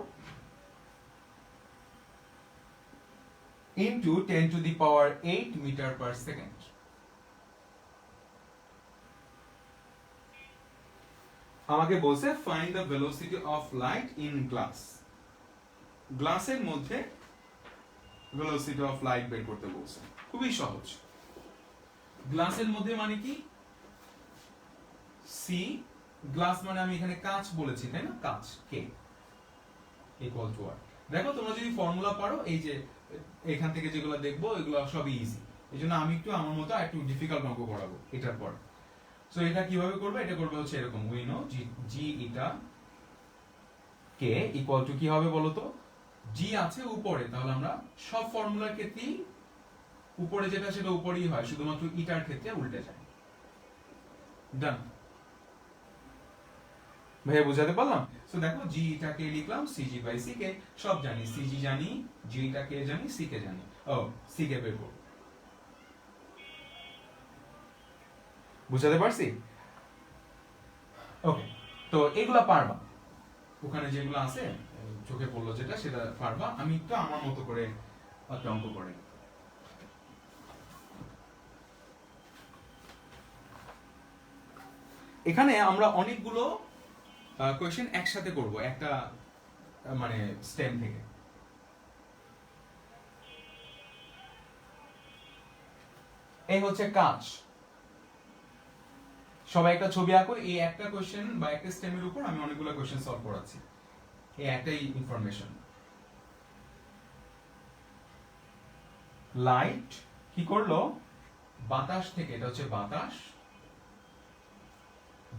into 10 to the power 8 meter per second। আমাকে বলছে find the velocity of light in glass, গ্লাসের মধ্যে velocity of light বের করতে বলছে। খুবই সহজ, গ্লাসের মধ্যে মানে কি, সি গ্লাস মানে আমি এখানে কাঁচ বলেছি তাই না, কাঁচ কে ইকুয়াল টু আর। দেখো তোমরা যদি ফর্মুলা পারো, এই যে এখান থেকে যেগুলো দেখবো এগুলো সবই ইজি, এই জন্য আমি একটু আমার মতো একটু ডিফিকাল্ট অঙ্ক করাবো এটার পর। সো এটা কিভাবে করবে, এটা করবে হচ্ছে এরকম, উই নো জি এটা কে ইকুয়াল টু কি হবে বলো তো, জি আছে উপরে, তাহলে আমরা সব ফর্মুলার ক্ষেত্রেই উপরে যেটা সেটা উপরেই হয়, শুধুমাত্র ইটার ক্ষেত্রে উল্টে যায়। ডান ভাইয়া বুঝাতে পারলাম? সো দেখো জি এটাকে লিখলাম সিজি বাই সি কে, সব জানি, সিজি জানি, জি এটাকে জানি, সি কে জানি, ও সি কে বের করব। বুঝাতে পারছি? ওকে, তো এগুলা পারবা, ওখানে যেগুলো আছে চোখে পড়লো যেটা সেটা পারবা, আমি একটু আমার মতো করে একটা অঙ্ক করে। এখানে আমরা অনেকগুলো কোয়েশ্চেন একসাথে করব একটা মানে স্টেম থেকে। এই হচ্ছে কাঁচ, সবাই একটা ছবি আঁকো, এই একটা কোয়েশ্চেন বা একটা স্টেমের উপর আমি অনেকগুলো কোয়েশ্চেন সলভ করাচ্ছি, এই একটাই ইনফরমেশন। লাইট কি করলো, বাতাস থেকে, এটা হচ্ছে বাতাস,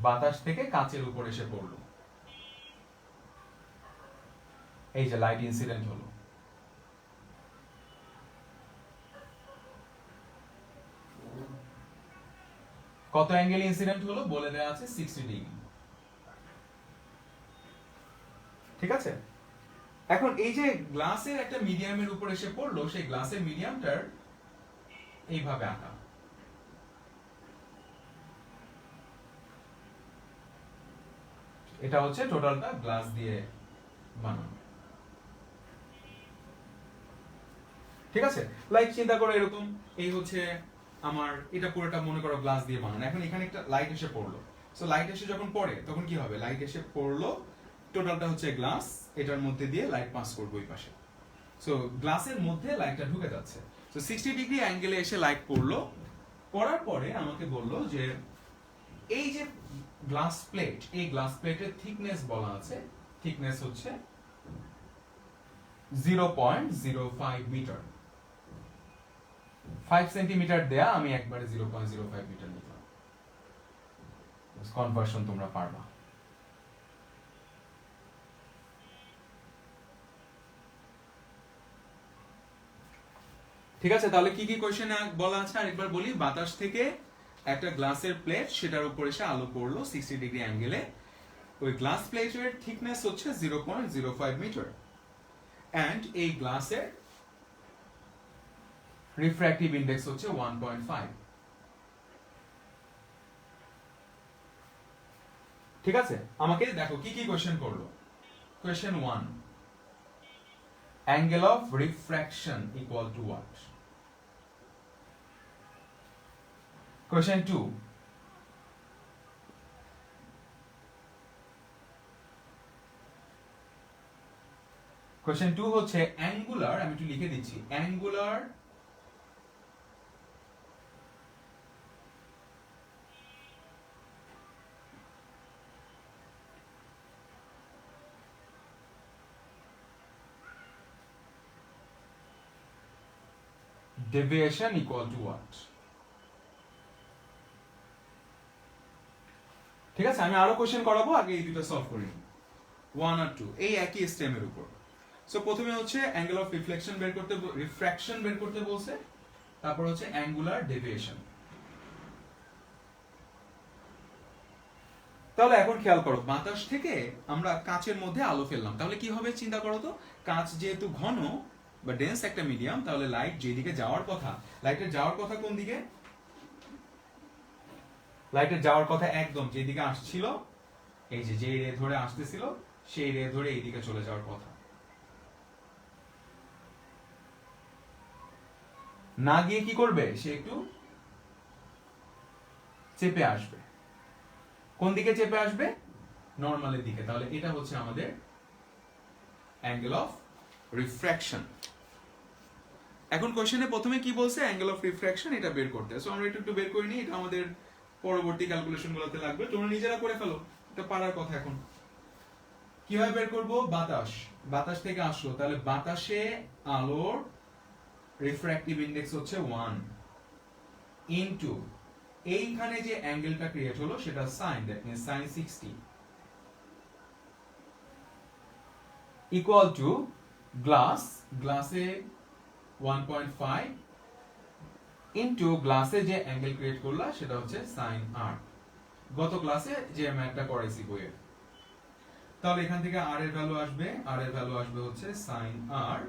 বাতাস থেকে কাঁচের উপর এসে পড়লো, এই যে লাইট ইনসিডেন্ট হলো। কত অ্যাঙ্গেল ইনসিডেন্ট হলো বলে দেওয়া আছে 60 ডিগ্রি। ঠিক আছে, এখন এই যে গ্লাসের একটা মিডিয়ামের উপর এসে পড়লো, সেই গ্লাসের মিডিয়ামটার এইভাবে আঁকা, এটা হচ্ছে টোটালটা গ্লাস দিয়ে বানানো। ঠিক আছে, লাইক চিন্তা করো এরকম, এই হচ্ছে আমার এটা পুরোটা মনে করো গ্লাস দিয়ে বানানো, এখন এখানে একটা লাইট এসে পড়লো, সো লাইট এসে যখন পড়ে তখন কি হবে, লাইট এসে পড়লো, টোটালটা হচ্ছে গ্লাস, এটার মধ্যে দিয়ে লাইট পাস করবে ওই পাশে, সো গ্লাসের মধ্যে লাইটটা ঢুকে যাচ্ছে, সো 60 ডিগ্রি অ্যাঙ্গেলে এসে লাইট পড়লো, পড়ার পরে আমাকে বললো যে এই যে গ্লাস প্লেট, এই গ্লাস প্লেটের থিকনেস বলা আছে, থিকনেস হচ্ছে 0.05 মিটার, 5 সেন্টিমিটার দেয়া, আমি একবারে 0.05 মিটার নিলাম, কনভার্সন তোমরা পারবা। ঠিক আছে, তাহলে কি কি কোশ্চেন বলা আছে আরেকবার বলি। বাতাস থেকে একটা গ্লাসের প্লেট, সেটার উপর এসে আলো পড়লো 60 ডিগ্রি অ্যাঙ্গেলে, ওই গ্লাস প্লেটের থিকনেস হচ্ছে 0.05 মিটার, এন্ড এই গ্লাসের রিফ্র্যাক্টিভ ইন্ডেক্স হচ্ছে 1.5। ঠিক আছে, আমাকে দেখো কি কি কোশ্চেন করলো। Question 1, angle of refraction equal to what? Question 2, question 2 হচ্ছে অ্যাঙ্গুলার, আমি একটু লিখে দিচ্ছি, angular deviation equal to what? ঠিক আছে, আমি আরো কোশ্চেন করাবো, আগে এই দুটো সলভ করি 1 আর 2 এই একই স্টেমের উপর। সো প্রথমে হচ্ছে অ্যাঙ্গেল অফ রিফ্র্যাকশন বের করতে বলছে, তারপর হচ্ছে অ্যাঙ্গুলার ডেভিয়েশন। তাহলে এখন খেয়াল করো, বাতাস থেকে আমরা কাঁচের মধ্যে আলো ফেললাম, তাহলে কি হবে চিন্তা করো তো। কাঁচ যেহেতু ঘন বা ডেন্স একটা মিডিয়াম, তাহলে লাইট যেদিকে যাওয়ার কথা, লাইটের যাওয়ার কথা কোন দিকে? লাইটের যাওয়ার কথা একদম যেদিকে আসছিল, এই যে রে ধরে আসতেছিল সেই রে ধরে এইদিকে চলে যাওয়ার কথা। না গিয়ে কি করবে, সে একটু চেপে আসবে। কোন দিকে চেপে আসবে? নরমালের দিকে। তাহলে এটা হচ্ছে আমাদের অ্যাঙ্গেল অফ রিফ্র্যাকশন। এখন কোশ্চেনে প্রথমে কি বলছে? অ্যাঙ্গেল অফ রিফ্র্যাকশন এটা বের করতে। সো আমরা একটু বের করে নিই, এটা আমাদের পরবর্তী ক্যালকুলেশন গুলোতে লাগবে, তোমরা নিজেরা করে ফেলো, এটা পারার কথা। এখন কিভাবে বের করব? বাতাস থেকে আসলো, তাহলে বাতাসে আলোর রিফ্র্যাক্টিভ ইনডেক্স হচ্ছে 1 ইনটু এইখানে যে অ্যাঙ্গেলটা ক্রিয়েট হলো সেটা sine, that means sine 60 equal to গ্লাসে 1.5 ইনটু গ্লাসে যে অ্যাঙ্গেল ক্রিয়েট করলা সেটা হচ্ছে সাইন r। গত ক্লাসে যে ম্যাথটা করাইছি বইয়ে, তাহলে এখান থেকে r এর ভ্যালু আসবে হচ্ছে sine r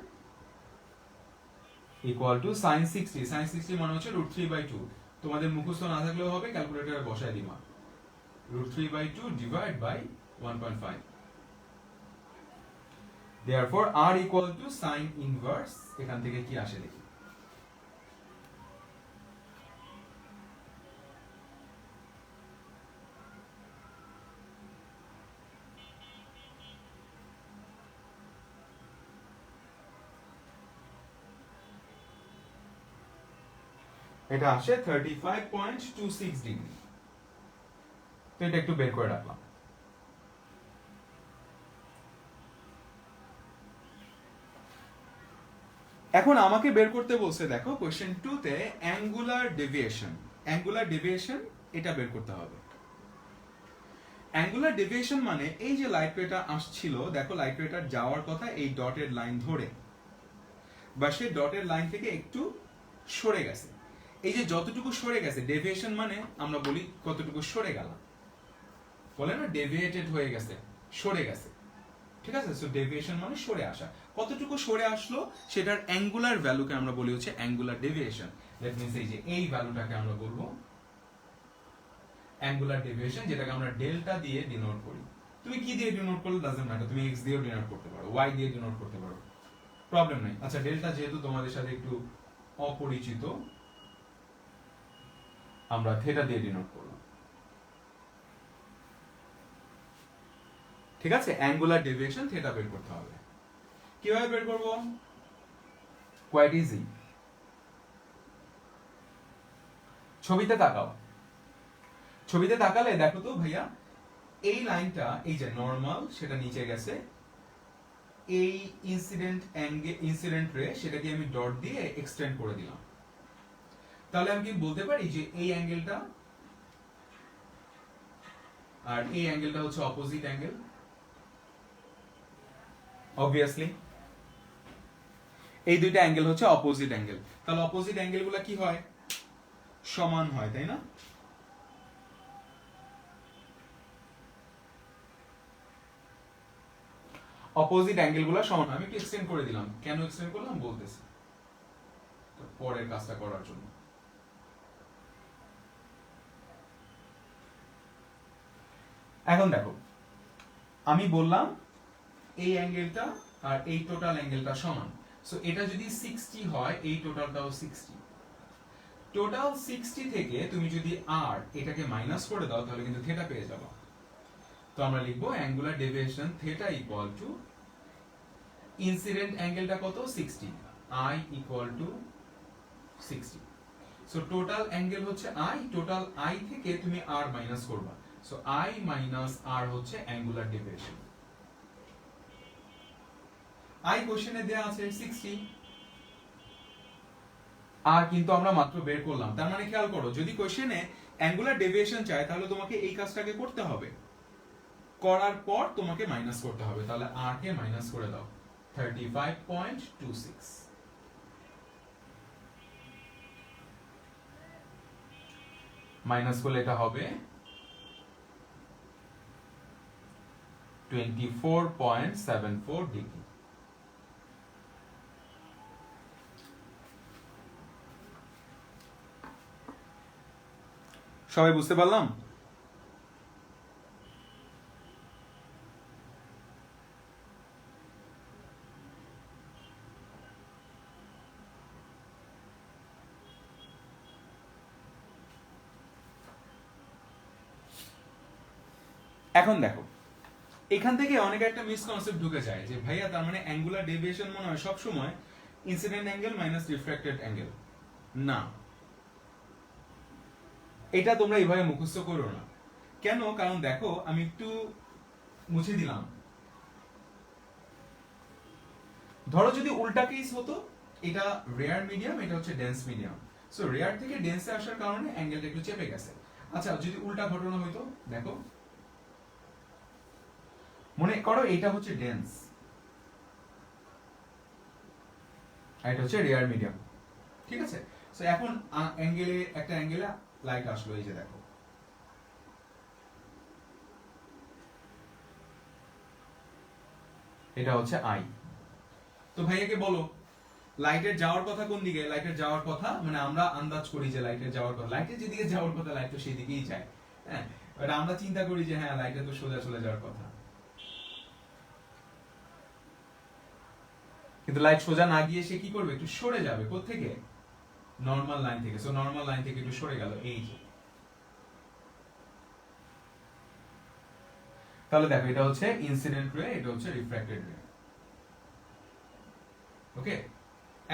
equal to sine 60। Sine 60 মানে হচ্ছে √3/2। তোমাদের মুখস্থ না থাকলেও হবে, ক্যালকুলেটরে বসায় দিবা, √3/2 divide by 1.5। therefore r equal to sine inverse, এখান থেকে কি আসে দেখি। এটা আসে 35.26 ডিগ্রি। তো এটা একটু বের করে রাখলাম। এখন আমাকে বের করতে বলছে, দেখো কোশ্চেন 2 তে অ্যাঙ্গুলার ডেভিয়েশন এটা বের করতে হবে। অ্যাঙ্গুলার ডেভিয়েশন মানে এই যে লাইট রেটা আসছিল, দেখো লাইট রেটার যাওয়ার কথা এই ডটের লাইন ধরে, বা সে ডটের লাইন থেকে একটু সরে গেছে। এই যে যতটুকু সরে গেছে, ডেভিয়েশন মানে আমরা বলি কতটুকু সরে গেল, বলে না ডেভিয়েটেড হয়ে গেছে, সরে গেছে। ঠিক আছে, সো ডেভিয়েশন মানে সরে আসা। কতটুকু সরে আসলো সেটার অ্যাঙ্গুলার ভ্যালুকে আমরা বলি হচ্ছে অ্যাঙ্গুলার ডেভিয়েশন। দ্যাট মিন্স এই যে এই ভ্যালুটাকে আমরা বলবো অ্যাঙ্গুলার ডেভিয়েশন, যেটাকে আমরা ডেল্টা দিয়ে ডিনোট করি। তুমি কি দিয়ে ডিনোট করলে ডাজন্ট ম্যাটার, তুমি এক্স দিয়েও ডিনোট করতে পারো, ওয়াই দিয়ে ডিনোট করতে পারো, প্রবলেম নাই। আচ্ছা, ডেল্টা যেহেতু তোমাদের সাথে একটু অপরিচিত, আমরা থেটা দিয়ে ডিনোট করলাম। ঠিক আছে, অ্যাঙ্গুলার ডেভিয়েশন থেটা বের করতে হবে। কিভাবে বের করব? Quite easy. ছবিতে তাকাও, ছবিতে তাকালে দেখো তো ভাইয়া, এই লাইনটা এই যে নরমাল সেটা নিচে গেছে, এই ইনসিডেন্ট রে সেটাকে আমি ডট দিয়ে এক্সটেন্ড করে দিলাম। তাহলে আমি কি বলতে পারি যে এই অ্যাঙ্গেলটা আর এই অ্যাঙ্গেলটা হচ্ছে অপোজিট অ্যাঙ্গেল? অবভিয়াসলি এই দুইটা অ্যাঙ্গেল হচ্ছে অপোজিট অ্যাঙ্গেল। তাহলে অপোজিট অ্যাঙ্গেলগুলো কি হয়? সমান হয়, তাই না? অপোজিট অ্যাঙ্গেলগুলো সমান। আমি একটু এক্সটেন্ড করে দিলাম, কেন এক্সটেন্ড করলাম বলতেছি পরের কাজটা করার জন্য। এখন দেখো, আমি বললাম এই অ্যাঙ্গেলটা আর এই টোটাল অ্যাঙ্গেলটা সমান। সো এটা যদি 60 হয়, এই টোটালটাও 60। টোটাল 60 থেকে তুমি যদি আর এটাকে মাইনাস করে দাও, তাহলে কিন্তু থেটা পেয়ে যাবে। তো আমরা লিখবো angular deviation theta equal to incident অ্যাঙ্গেলটা কত? 60, I equal to 60। So total angle হচ্ছে আই, টোটাল আই থেকে তুমি আর মাইনাস করবা, সো আই মাইনাস আর হচ্ছে অ্যাঙ্গুলার ডেভিয়েশন। আই কোশ্চেনে দেয়া আছে 60, আর কিন্তু আমরা মাত্র বের করলাম। তার মানে খেয়াল করো, যদি কোশ্চেনে অ্যাঙ্গুলার ডেভিয়েশন চাই তাহলে তোমাকে এই কাজটাকে করতে হবে, করার পর তোমাকে মাইনাস করতে হবে। তাহলে r কে মাইনাস করে দাও 35.26, মাইনাস করলে এটা হবে 24.74 ডিগ্রি। সবাই বুঝতে পারলাম? এখন দেখো, এখান থেকে অনেক একটা মিসকনসেপ্ট ঢুকে যায় যে ভাইয়া তার মানে অ্যাঙ্গুলার ডেভিয়েশন মনে হয় সব সময় incident angle minus refracted angle. না, এটা তোমরা এইভাবে মুখস্থ করো না। কেন? কারণ দেখো আমি একটু মুছে দিলাম। ধরো যদি উল্টা কেস হতো, এটা রেয়ার মিডিয়াম, এটা হচ্ছে ডেন্স মিডিয়াম, সো রেয়ার থেকে ডেন্সে আসার কারণে অ্যাঙ্গেলটা একটু চেপে গেছে। আচ্ছা যদি উল্টা ঘটনা হইতো, দেখো মনে করো এটা হচ্ছে ডেন্স আর এটা হচ্ছে রেয়ার মিডিয়াম, ঠিক আছে? সো এখন অ্যাঙ্গেলে একটা অ্যাঙ্গেলে লাইট আসলো, এই যে দেখো এটা হচ্ছে আই। তো ভাইয়াকে বলো লাইটের যাওয়ার কথা কোন দিকে? লাইটের যাওয়ার কথা মানে আমরা আন্দাজ করি যে লাইটের যাওয়ার কথা, লাইটের যেদিকে যাওয়ার কথা লাইট তো সেই দিকেই যায়, হ্যাঁ। বাট আমরা চিন্তা করি যে হ্যাঁ লাইটের তো সোজা চলে যাওয়ার কথা, কিন্তু লাইট সোজা না গিয়ে সে কি করবে? একটু সরে যাবে। কোত্থেকে? নর্মাল লাইন থেকে। সো নর্মাল লাইন থেকে একটু সরে গেল, এই যে। তাহলে দেখো এটা হচ্ছে ইনসিডেন্ট রে, এটা হচ্ছে রিফ্র্যাক্টেড রে। ওকে,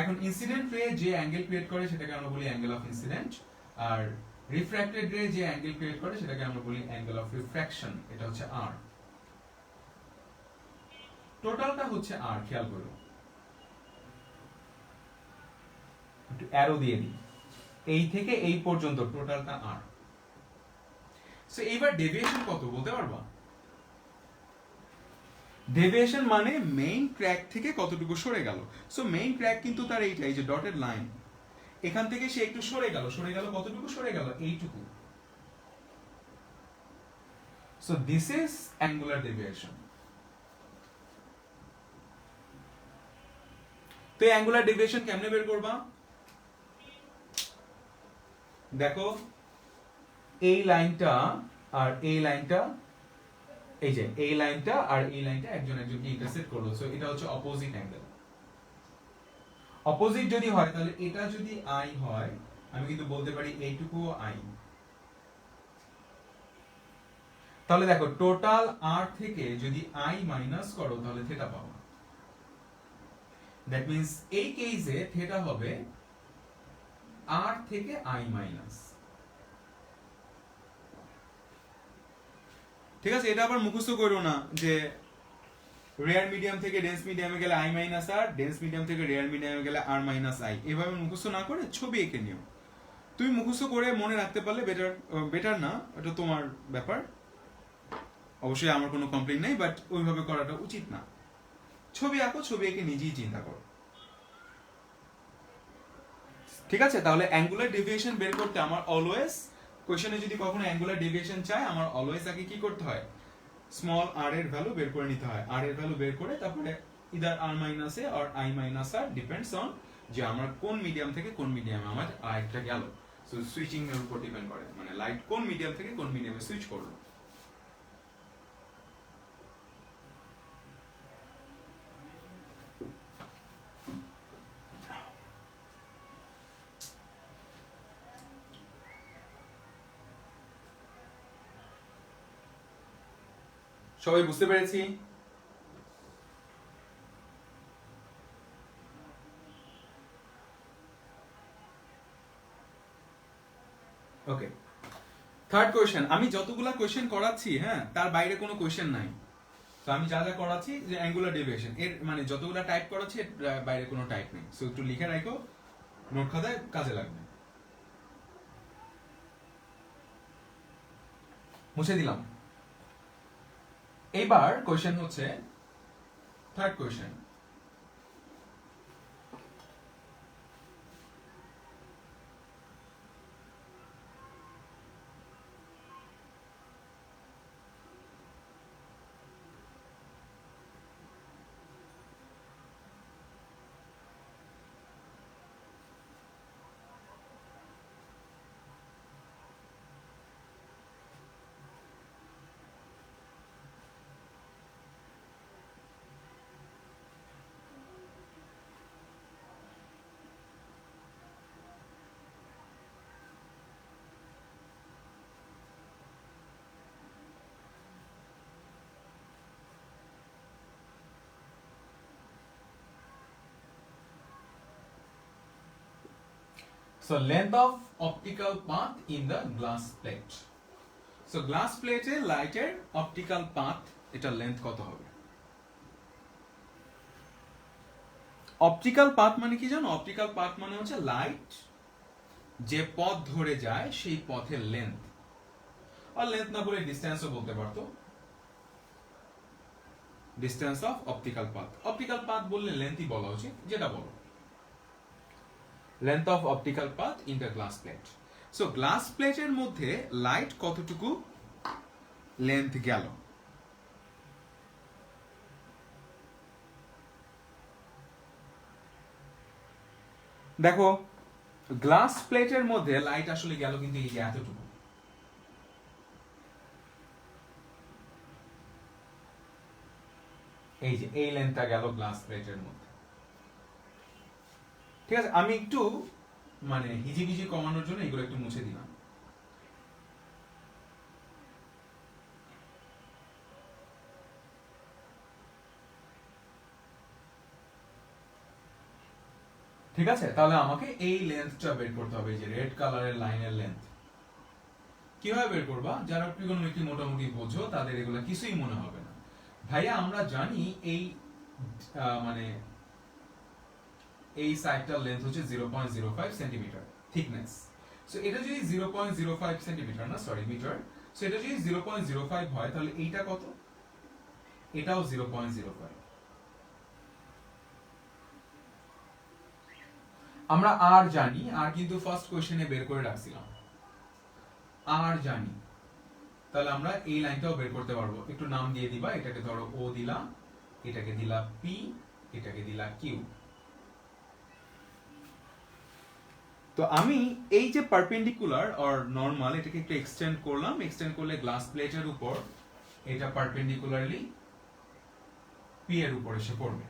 এখন ইনসিডেন্ট রে যে অ্যাঙ্গেল ক্রিয়েট করে সেটাকে আমরা বলি অ্যাঙ্গেল অফ ইনসিডেন্ট, আর রিফ্র্যাক্টেড রে যে অ্যাঙ্গেল ক্রিয়েট করে সেটাকে আমরা বলি অ্যাঙ্গেল অফ রিফ্র্যাকশন, এটা হচ্ছে আর। টোটালটা হচ্ছে আর, খেয়াল করো একটু অ্যারো দিয়ে দিই, এই থেকে এই পর্যন্ত টোটালটা আর। সো এইবার ডেভিয়েশন কত বলতে পারবা? ডেভিয়েশন মানে মেইন ক্র্যাক থেকে কতটুকু সরে গেল। সো মেইন ক্র্যাক কিন্তু তার এইটাই যে ডটেড লাইন, এখান থেকে সে একটু সরে গেল, সরে গেল কতটুকু? সরে গেল এইটুকু। So this is angular deviation. তো এই অ্যাঙ্গুলার ডেভিয়েশন কেমনে বের করবা? দেখো এই লাইনটা আর এই লাইনটা, এই যে এই লাইনটা আর এই লাইনটা একজন একজনকে ইন্টারসেক্ট করলো, সো এটা হচ্ছে অপোজিট অ্যাঙ্গেল। অপোজিট যদি হয় তাহলে এটা যদি আই হয়, আমি কিন্তু বলতে পারি এইটুকু আই। তাহলে দেখো টোটাল আর থেকে যদি আই মাইনাস করো তাহলে থিটা পাবো। দ্যাট মিন্স এই কেসে থিটা হবে আর থেকে আই মাইনাস। ঠিক আছে? এটা আবার মুখস্থ করো না যে রেয়ার মিডিয়াম থেকে ডেন্স মিডিয়ামে গেলে I minus R, dense medium থেকে রেয়ার মিডিয়ামে গেলে আর মাইনাস আই। এভাবে মুখস্থ না করে ছবি এঁকে নিও। তুমি মুখস্থ করে মনে রাখতে পারলে বেটার না, এটা তোমার ব্যাপার। অবশ্যই আমার কোনো কমপ্লেইন নেই, বাট ওইভাবে করাটা উচিত না। ছবি আঁকো, ছবি এঁকে নিজেই চিন্তা করো। ঠিক আছে? তাহলে অ্যাঙ্গুলার ডেভিয়েশন বের করতে আমার অলওয়েজ কোশ্চেনে যদি কখনো অ্যাঙ্গুলার ডেভিয়েশন চাই, আমার অলওয়েজ আগে কি করতে হয়? স্মল আর এর ভ্যালু বের করে নিতে হয়। আর এর ভ্যালু বের করে তারপরে either R minus A or I minus R, depends on যে আমার কোন মিডিয়াম থেকে কোন মিডিয়ামে আমার লাইটটা গেল। সো সুইচিং এর উপর ডিপেন্ড করে, মানে লাইট কোন মিডিয়াম থেকে কোন মিডিয়ামে সুইচ করলো। সবাই বুঝতে পেরেছি? ওকে, থার্ড কোয়েশ্চেন। আমি যতগুলা কোয়েশ্চেন করাচ্ছি, হ্যাঁ, তার বাইরে কোনো কোয়েশ্চেন নাই। তো আমি যা যা করাচ্ছি যে অ্যাঙ্গুলার ডেভিয়েশন, এর মানে যতগুলা টাইপ করাচ্ছি এর বাইরে কোনো টাইপ নেই। সো একটু লিখে রাখো, নোট খাতায় কাজে লাগবে। মুছে দিলাম। এবার কোশ্চেন হচ্ছে third question. So length of optical path in the glass plate. So glass plate এ লাইটের অপটিক্যাল পাথ এটা লেন্থ কত হবে? অপটিক্যাল পাথ মানে কি জানো? অপটিক্যাল পাথ মানে হচ্ছে লাইট যে পথ ধরে যায় সেই পথের লেন্থ, আর লেন্থ না বলে ডিসটেন্সও বলতে পারতো। Distance of optical path, optical path বললে লেন্থই বলা উচিত, যেটা বলো। Length of optical path in the glass plate. So glass প্লেটের মধ্যে লাইট কতটুকু লেন্থ গেল? দেখো গ্লাস প্লেটের মধ্যে লাইট আসলে গেল কিন্তু এই যে এতটুকু। এই যে এই লেন্থটা গেল গ্লাস প্লেটের মধ্যে। ঠিক আছে, আমি একটু মানে হিজিবিজি কমানোর জন্য এগুলো একটু মুছে দিলাম। ঠিক আছে, তাহলে আমাকে এই লেন্থটা বের করতে হবে, যে রেড কালারের লাইনের লেন্থ। কিভাবে বের করবা? যারা ট্রিগোনোমেট্রি মোটামুটি বোঝো তাদের এগুলো কিছুই মনে হবে না। ভাইয়া আমরা জানি এই মানে এই সাইডটার লেন্থ হচ্ছে 0.05 সেন্টিমিটার থিকনেস। সো এটা যদি 0.05 সেন্টিমিটার না সরি মিটার, সো এটা যদি 0.05 হয় তাহলে এইটা কত? এটাও 0.05। আমরা আর জানি, আর কিন্তু ফার্স্ট কোশ্চেনে বের করে রাখছিলাম, আর জানি। তাহলে আমরা এই লাইনটাও বের করতে পারবো। একটু নাম দিয়ে দিবা, এটাকে ধরো ও দিলা, এটাকে দিলা পি, এটাকে দিলা কিউ। তো আমি এই যে পারপেন্ডিকুলার অর নরমাল এটাকে একটু এক্সটেন্ড করলাম, এক্সটেন্ড করলে গ্লাস প্লেটের উপর এটা পারপেন্ডিকুলারলি পি এর উপর এসে পড়বে।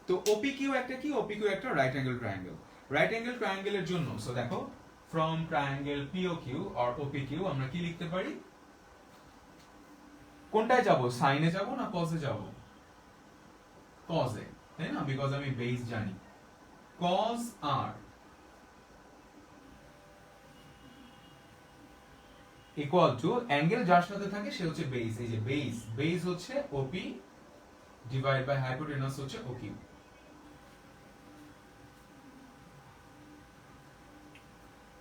তো ওপি কিউ একটা কি? ওপি কিউ একটা right angle triangle. Right angle ট্রায়াঙ্গেলের জন্য সো দেখো from triangle POQ or OPQ আমরা কি লিখতে পারি? কোনটায় যাব? সাইনে যাব না কজে যাব? কজে, তাই না? বিকজ আমি বেস জানি। Cos R equal to angle যার সাথে থাকে সে হচ্ছে বেস। এই যে বেস, বেস হচ্ছে ওপি ডিভাইড বাই হাইপোটেনাস হচ্ছে ওকিউ।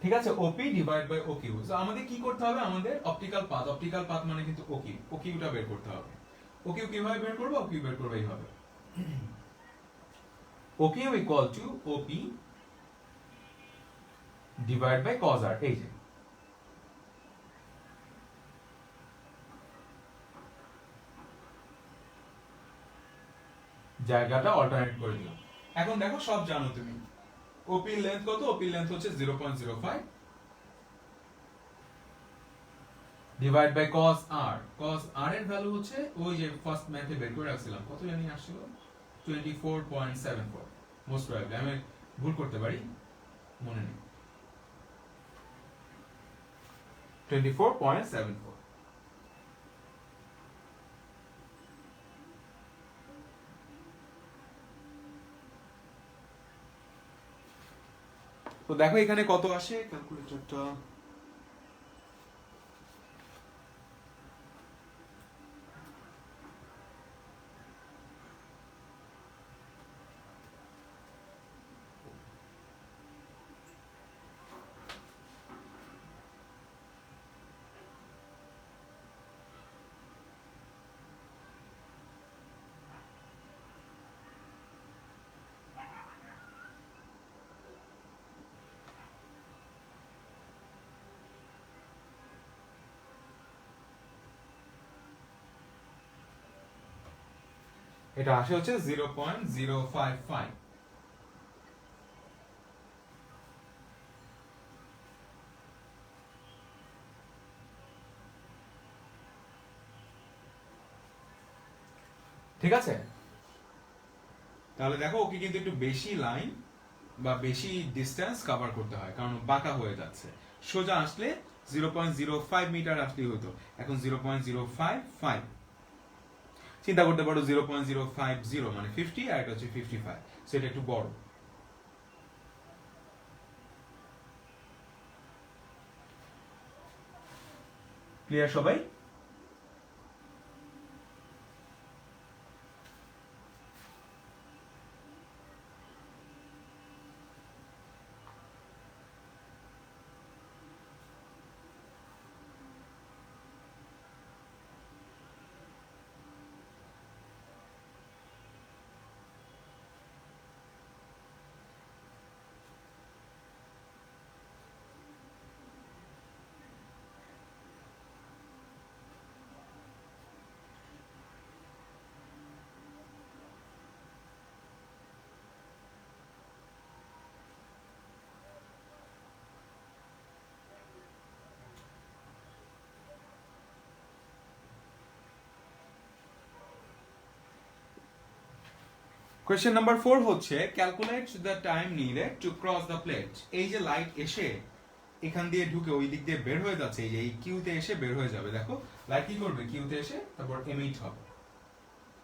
ঠিক আছে, ওপি ডিভাইড বাই ওকিউ। সো আমাদের কি করতে হবে? আমাদের অপটিক্যাল পাথ, অপটিক্যাল পাথ মানে কিন্তু ওকিউ, ওকিউটা বের করতে হবে। ওকিউ কিভাবে বের করব? ওকিউ বের করব এইভাবে, OQ equal to OP divide by cos R. এই যে জায়গাটা অল্টারনেট করে দিলাম। এখন দেখো সব জানো তুমি। ওপি লেন্থ কত? ওপি লেন্থ হচ্ছে 0.05 divide by cos r। cos r এর ভ্যালু হচ্ছে ওই যে ফার্স্ট ম্যাথে বের করে রাখছিলাম, কত জানি আসছিল 24.74। মোস্ট প্রবাবলি আমি ভুল করতে পারি, মনে নেই। 24.74। তো দেখো এখানে কত আসে, ক্যালকুলেটরটা এটা আসে হচ্ছে 0.055। ঠিক আছে, তাহলে দেখো ওকে কিন্তু একটু বেশি লাইন বা বেশি ডিস্টেন্স কভার করতে হয়, কারণ বাঁকা হয়ে যাচ্ছে। সোজা আসলে 0.05 মিটার আসলেই হতো, এখন 0.055। চিন্তা করতে পারো 0.050 মানে 50, আর এটা হচ্ছে 55, সেটা একটু বড়। ক্লিয়ার সবাই? কোয়েশ্চেন নাম্বার 4 হচ্ছে calculate the time needed to cross the plate. এই যে লাইট এসে এখান দিয়ে ঢুকে ওই দিক দিয়ে বের হয়ে যাচ্ছে, এই যে এই কিউতে এসে বের হয়ে যাবে। দেখো লাইট কি করবে, কিউতে এসে তারপর এমিট হবে।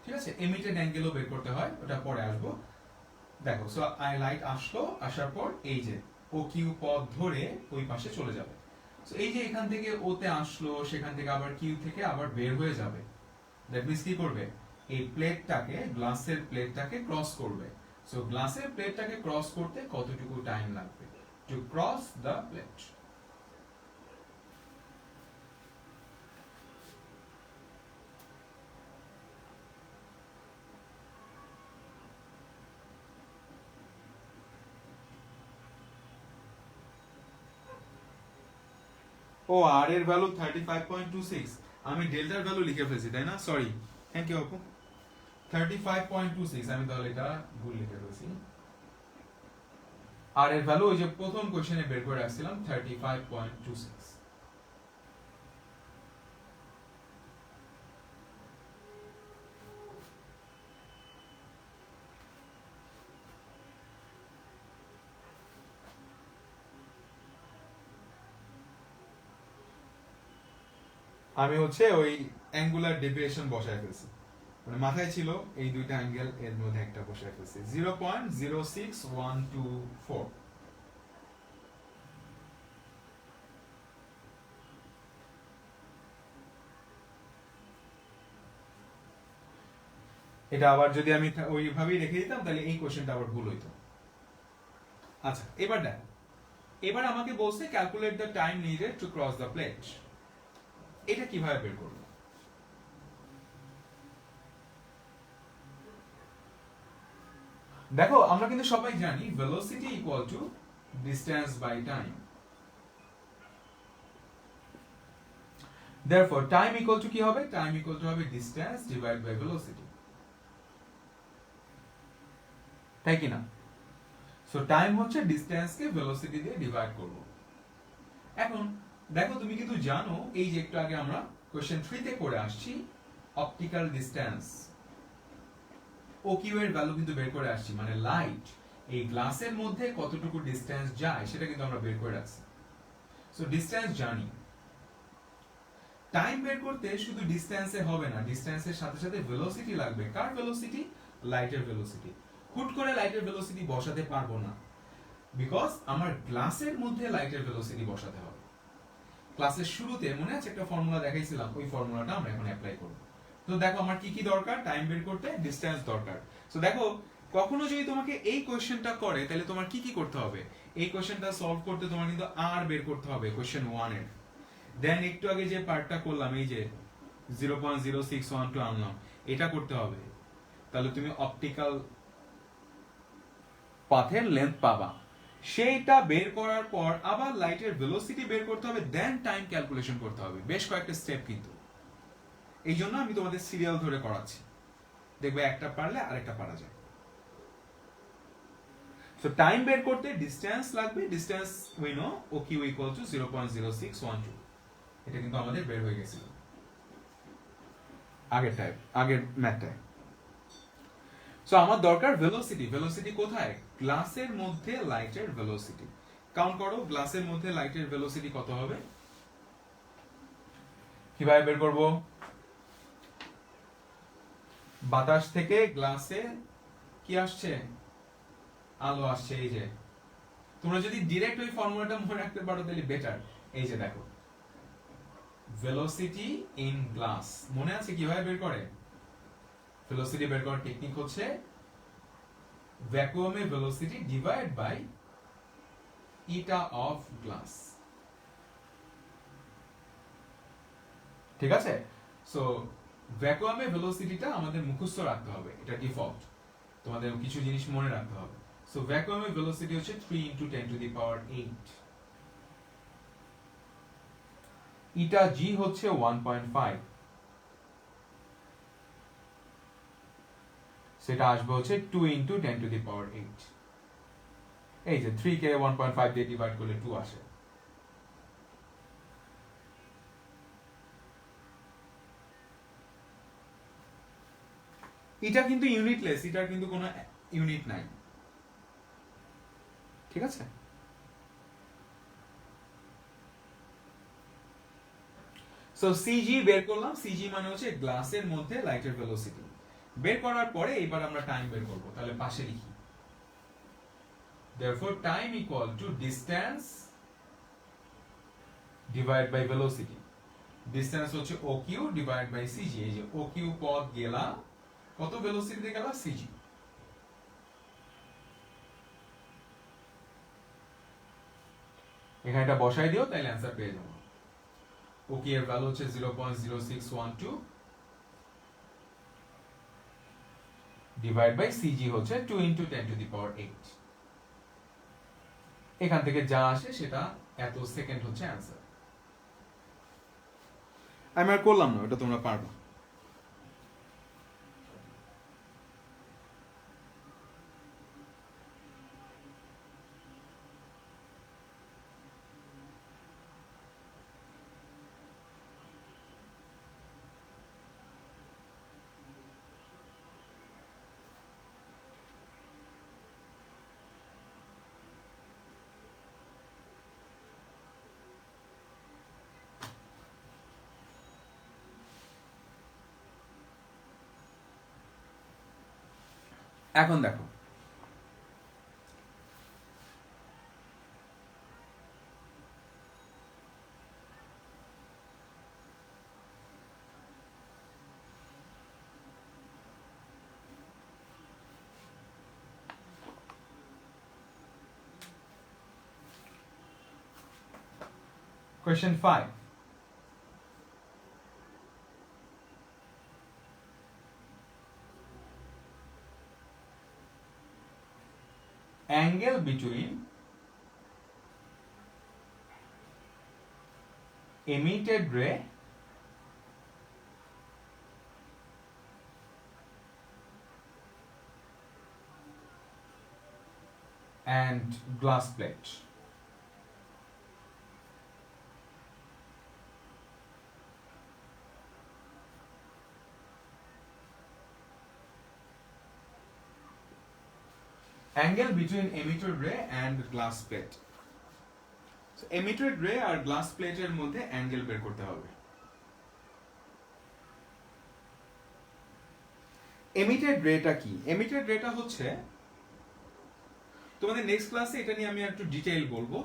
ঠিক আছে, এমিটেড অ্যাঙ্গেলও বের করতে হয়, ওটা পরে আসবো। দেখো সো আই লাইট আসলো, আসার পর এই যে ও কিউ পথ ধরে ওই পাশে চলে যাবে। সো এই যে এখান থেকে ওতে আসলো, সেখান থেকে আবার কিউ থেকে আবার বের হয়ে যাবে। দ্যাট মিন্স কি করবে, এই প্লেটটাকে, গ্লাসের প্লেটটাকে ক্রস করবে। সো গ্লাসের প্লেটটাকে ক্রস করতে কতটুকু টাইম লাগবে টু ক্রস দ্য প্লেট। ও আর এর ভ্যালু 35.26, আমি ডেল্টার ভ্যালু লিখে ফেলছি তাই না, সরি। থ্যাংক ইউ আপু। 35.26, আমি তাহলে এটা ভুল লিখে ফেলছি। আর এর ভ্যালু ওই যে প্রথম কোশ্চেনে বের করে রাখছিলাম 35.26। আমি হচ্ছে ওই অ্যাঙ্গুলার ডেভিয়েশন বসায় ফেলছি, মানে মাথায় ছিল এই দুইটা অ্যাঙ্গেল, এর মধ্যে একটা বসায় ফেলছি 0.06124। এটা আবার যদি আমি ওইভাবেই রেখে দিতাম তাহলে এই কোশ্চেনটা আবার ভুল হইতো। আচ্ছা এবার দেখ, এবার আমাকে বলছে calculate the time needed to cross the plate. এটা কিভাবে বের করব? দেখো আমরা কিন্তু সবাই জানি velocity equal to distance by time. Therefore time equal to কি হবে, টাইম ইকুয়াল টু হবে ডিসটেন্স ডিভাইড বাই ভেলোসিটি, তাই কি না? সো টাইম হচ্ছে ডিসটেন্স কে ভেলোসিটি দিয়ে ডিভাইড করব। এখন দেখো তুমি কিন্তু জানো, এই যে একটু আগে আমরা কোশ্চেন 3 তে করে আসছি অপটিক্যাল ডিসটেন্স, ও কিউ এর ভ্যালু কিন্তু বের করে আসছি, মানে লাইট এই গ্লাসের মধ্যে কতটুকু ডিসটেন্স যায় সেটা কিন্তু আমরা বের করে রাখছি। সো ডিসটেন্স জানি, টাইম বের করতে শুধু ডিসটেন্সে হবে না, ডিসটেন্সের সাথে সাথে ভেলোসিটি লাগবে। কার ভেলোসিটি? লাইটের ভেলোসিটি। হুট করে লাইটের ভেলোসিটি বসাতে পারবো না, বিকজ আমার গ্লাসের মধ্যে লাইটের ভেলোসিটি বসাতে হবে। ক্লাসের শুরুতে মনে আছে একটা ফর্মুলা দেখাইছিলাম, ওই ফর্মুলাটা আমরা এখন অ্যাপ্লাই করব। তো দেখো আমার কি কি দরকার, টাইম বের করতে ডিসটেন্স দরকার। সো দেখো কখনো যদি তোমাকে এই কোশ্চেনটা করে তাহলে তোমার কি কি করতে হবে, এই কোশ্চেনটা সলভ করতে তোমার কিন্তু আর বের করতে হবে কোশ্চেন 1 এর। দেন একটু আগে যে পার্টটা করলাম, এই যে 0.0612 আনলাম, এটা করতে হবে, তাহলে তুমি অপটিক্যাল পাথের লেন্থ পাবা। সেইটা বের করার পর আবার লাইটের ভেলোসিটি বের করতে হবে, দেন টাইম ক্যালকুলেশন করতে হবে। বেশ কয়েকটা স্টেপ কিন্তু, এই জন্য আমি তোমাদের সিরিয়াল ধরে করাচ্ছি। দেখবে একটা পারলে আরেকটা পারা যায়। সো টাইম বের করতে ডিসটেন্স লাগবে, distance we know O Q equal to 0.0612। এটা কিন্তু আমাদের বের হয়ে গেছিল আগের ম্যাথটায়। সো আমার দরকার ভেলোসিটি। ভেলোসিটি কোথায়? গ্লাসের মধ্যে লাইটের ভেলোসিটি। কাউন্ট করো গ্লাসের মধ্যে লাইটের ভেলোসিটি কত হবে? কিভাবে বের করব? বাতাস থেকে গ্লাসে কি আসছে? আলো আসছে। এই যে তোমরা যদি ডিরেক্ট ওই ফর্মুলাটা মনে রাখতে পারো তাহলে বেটার। এই যে দেখো ভেলোসিটি ইন গ্লাস, মনে আছে কিভাবে বের করে? ভেলোসিটি বের করার টেকনিক হচ্ছে ভ্যাকুয়ামে velocity divide by eta of glass. ঠিক আছে? সো ভ্যাকুয়ামে ভেলোসিটিটা আমাদের মুখস্থ রাখতে হবে, এটা ডিফল্ট। তোমাদের কিছু জিনিস মনে রাখতে হবে। সো ভ্যাকুয়ামে ভেলোসিটি হচ্ছে 3 × 10⁸। ইটা জি হচ্ছে 1.5, সেটা আসবে হচ্ছে 2 × 10⁸। এই যে 3 কে 1.5 দিয়ে ডিভাইড করলে 2 আসে। এটা কিন্তু ইউনিটলেস, এটার কিন্তু কোনো ইউনিট নাই। ঠিক আছে? সো সিজি বের করলাম। সিজি মানে হচ্ছে গ্লাসের মধ্যে লাইটের ভেলোসিটি। বের করার পরে এবার আমরা টাইম বের করব। তাহলে পাশে লিখি, therefore time equal to distance divided by velocity. distance হচ্ছে OQ divided by CG। এই যে OQ পথ গেলা কত ভেলোসিটিতে গেলা? CG। এখানে এটা বসাই দিও, তাহলে অ্যান্সার পেয়ে যাবো। OQ এর ভ্যালু হচ্ছে 0.0612 ডিভাইড বাই CG হচ্ছে 2 × 10⁸। এখান থেকে যা আসে সেটা এত সেকেন্ড হচ্ছে অ্যান্সার। আমি আর করলাম না, এটা তোমরা পারবা। এখন দেখো Question 5. Angle between emitted ray and glass plate. Angle between emitted ray and glass plate. So emitted ray R glass plate এর মধ্যে angle বের করতে হবে। emitted rayটা কি? emitted rayটা হচ্ছে, তোমাদের নেক্সট ক্লাসে এটা নিয়ে আমি একটু ডিটেইল বলবো,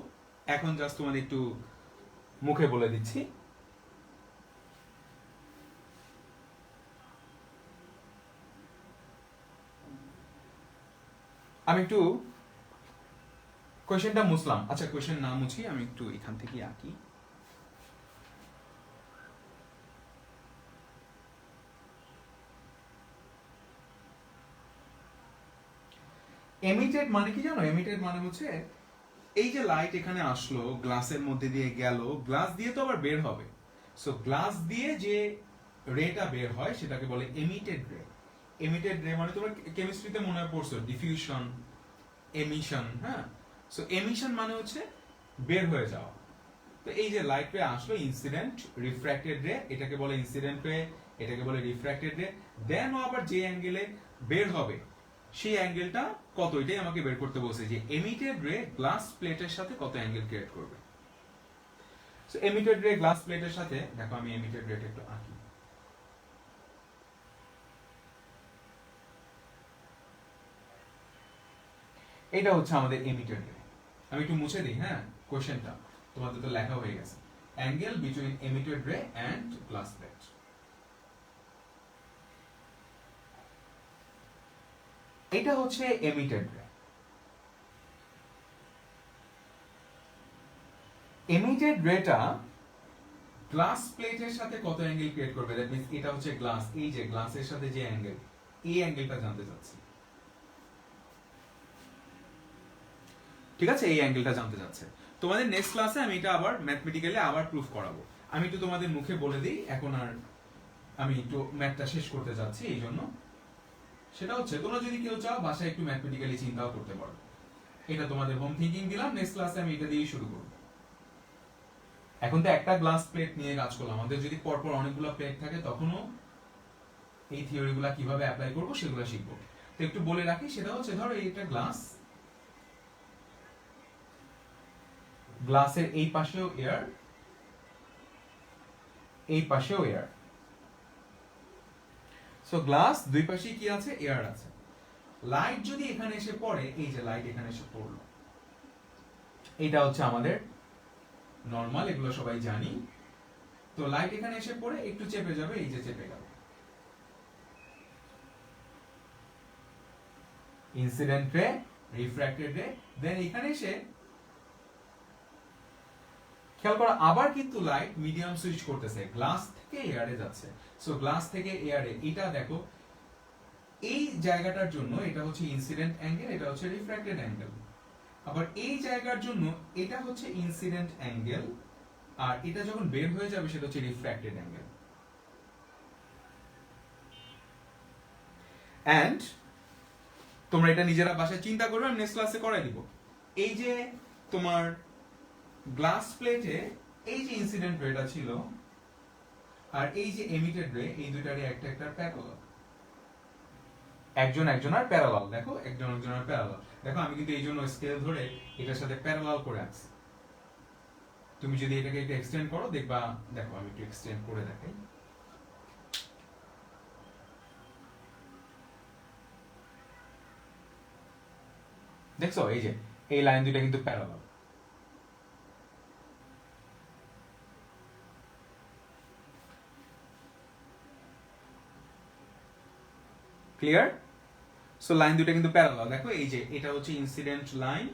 এখন জাস্ট তোমাদের একটু মুখে বলে দিচ্ছি। আমি একটু কোয়েশ্চেনটা মুছলাম। আচ্ছা কোয়েশ্চেন না মুছি, আমি একটু এখান থেকে আঁকি। এমিটেড মানে কি জানো? এমিটেড মানে হচ্ছে এই যে লাইট এখানে আসলো, গ্লাসের মধ্যে দিয়ে গেল, গ্লাস দিয়ে তো আবার বের হবে। সো গ্লাস দিয়ে যে রেটা বের হয় সেটাকে বলে এমিটেড রে। এমিটেড রে মানে তোমরা কেমিস্ট্রিতে মনে হয় পড়ছো ডিফিউশন, এমিশন, হ্যাঁ। সো এমিশন মানে হচ্ছে বের হয়ে যাওয়া। তো এই যে লাইট রে আসলো, ইনসিডেন্ট রিফ্র্যাক্টেড রে, এটাকে বলে ইনসিডেন্ট রে, এটাকে বলে রিফ্র্যাক্টেড রে। দেন ও আবার যে অ্যাঙ্গেলে বের হবে সেই অ্যাঙ্গেলটা কত, এটাই আমাকে বের করতে বলছে যে এমিটেড রে গ্লাস প্লেটের সাথে কত অ্যাঙ্গেল ক্রিয়েট করবে। সো এমিটেড রে গ্লাস প্লেটের সাথে, দেখো আমি এমিটেড রেটা একটু আঁকি। এটা হচ্ছে আমাদের এমিটেড রে। আমি একটু মুছে দিই, হ্যাঁ, কোশ্চেনটা তোমাদের তো লেখা হয়ে গেছে। অ্যাঙ্গেল বিটুইন এমিটেড রে এন্ড গ্লাস প্লেট। এটা হচ্ছে এমিটেড রে। এমিটেড রেটা গ্লাস প্লেটের সাথে কত অ্যাঙ্গেল ক্রিয়েট করবে, দ্যাট মিন্স এটা হচ্ছে গ্লাস, এই যে গ্লাসের সাথে যে অ্যাঙ্গেল, এই অ্যাঙ্গেলটা জানতে চাচ্ছি। ঠিক আছে, এই অ্যাঙ্গেলটা জানতে চাচ্ছে। তোমাদের নেক্সট ক্লাসে আমি এটা আবার ম্যাথমেটিক্যালি আবার প্রুফ করাবো। আমি একটু তোমাদের মুখে বলে দিই, এখন আর আমি একটু ম্যাথটা শেষ করতে যাচ্ছি, এই জন্য সেটা হচ্ছে তোমরা যদি কেউ চাও বাসায় একটু ম্যাথমেটিক্যালি চিন্তাও করতে পারো। এটা তোমাদের হোম থিঙ্কিং দিলাম, নেক্সট ক্লাসে আমি এটা দিয়েই শুরু করব। এখন তো একটা গ্লাস প্লেট নিয়ে কাজ করলাম, আমাদের যদি পরপর অনেকগুলো প্লেট থাকে তখনও এই থিওরিগুলো কিভাবে অ্যাপ্লাই করব সেগুলো শিখবো। তো একটু বলে রাখি, সেটা হচ্ছে ধরো এইটা গ্লাস, গ্লাসের এই পাশেও এয়ার, এই পাশেও এয়ার। সো গ্লাস দুই পাশে কি আছে, এয়ার আছে। লাইট যদি এখানে এসে পড়ে, এই যে লাইট এখানে এসে পড়লো, এটা হচ্ছে আমাদের নরমাল, এগুলো সবাই জানি। তো লাইট এখানে এসে পড়ে একটু চেপে যাবে, এই যে চেপে গেল। ইনসিডেন্ট রে, রিফ্র্যাক্টেড রে, দেন এখানে এসে খেয়াল করো আবার কিন্তু লাইট মিডিয়াম সুইচ করতেছে, গ্লাস থেকে এয়ারে যাচ্ছে। সো গ্লাস থেকে এয়ারে, এটা দেখো এই জায়গাটার জন্য এটা হচ্ছে ইনসিডেন্ট অ্যাঙ্গেল, এটা হচ্ছে রিফ্র্যাক্টেড অ্যাঙ্গেল। আবার এই জায়গার জন্য এটা হচ্ছে ইনসিডেন্ট অ্যাঙ্গেল, আর এটা যখন বের হয়ে যাবে সেটা হচ্ছে রিফ্র্যাক্টেড অ্যাঙ্গেল। এন্ড তোমরা এটা নিজেরা বাসায় চিন্তা করবে, আমি নেক্সট ক্লাসে করাই দিব। এই যে তোমার গ্লাস প্লেটে এই যে ইনসিডেন্ট রেটা ছিল আর এই যে এমিটেড রে, এই দুইটারই একটা একটা প্যারালাল, একজন একজনের প্যারালাল। দেখো একজন একজনের প্যারালাল, দেখো আমি কিন্তু এই জন্য স্কেল ধরে এটার সাথে প্যারালাল করে আছি। তুমি যদি এটাকে একটু এক্সটেন্ড করো দেখবা, দেখো আমি একটু এক্সটেন্ড করে দেখাই। দেখছো এই যে এই লাইন দুইটা কিন্তু প্যারালাল। ক্লিয়ার? সো লাইন দুইটা কিন্তু প্যারালাল। দেখো এই যে এটা হচ্ছে ইনসিডেন্ট লাইন,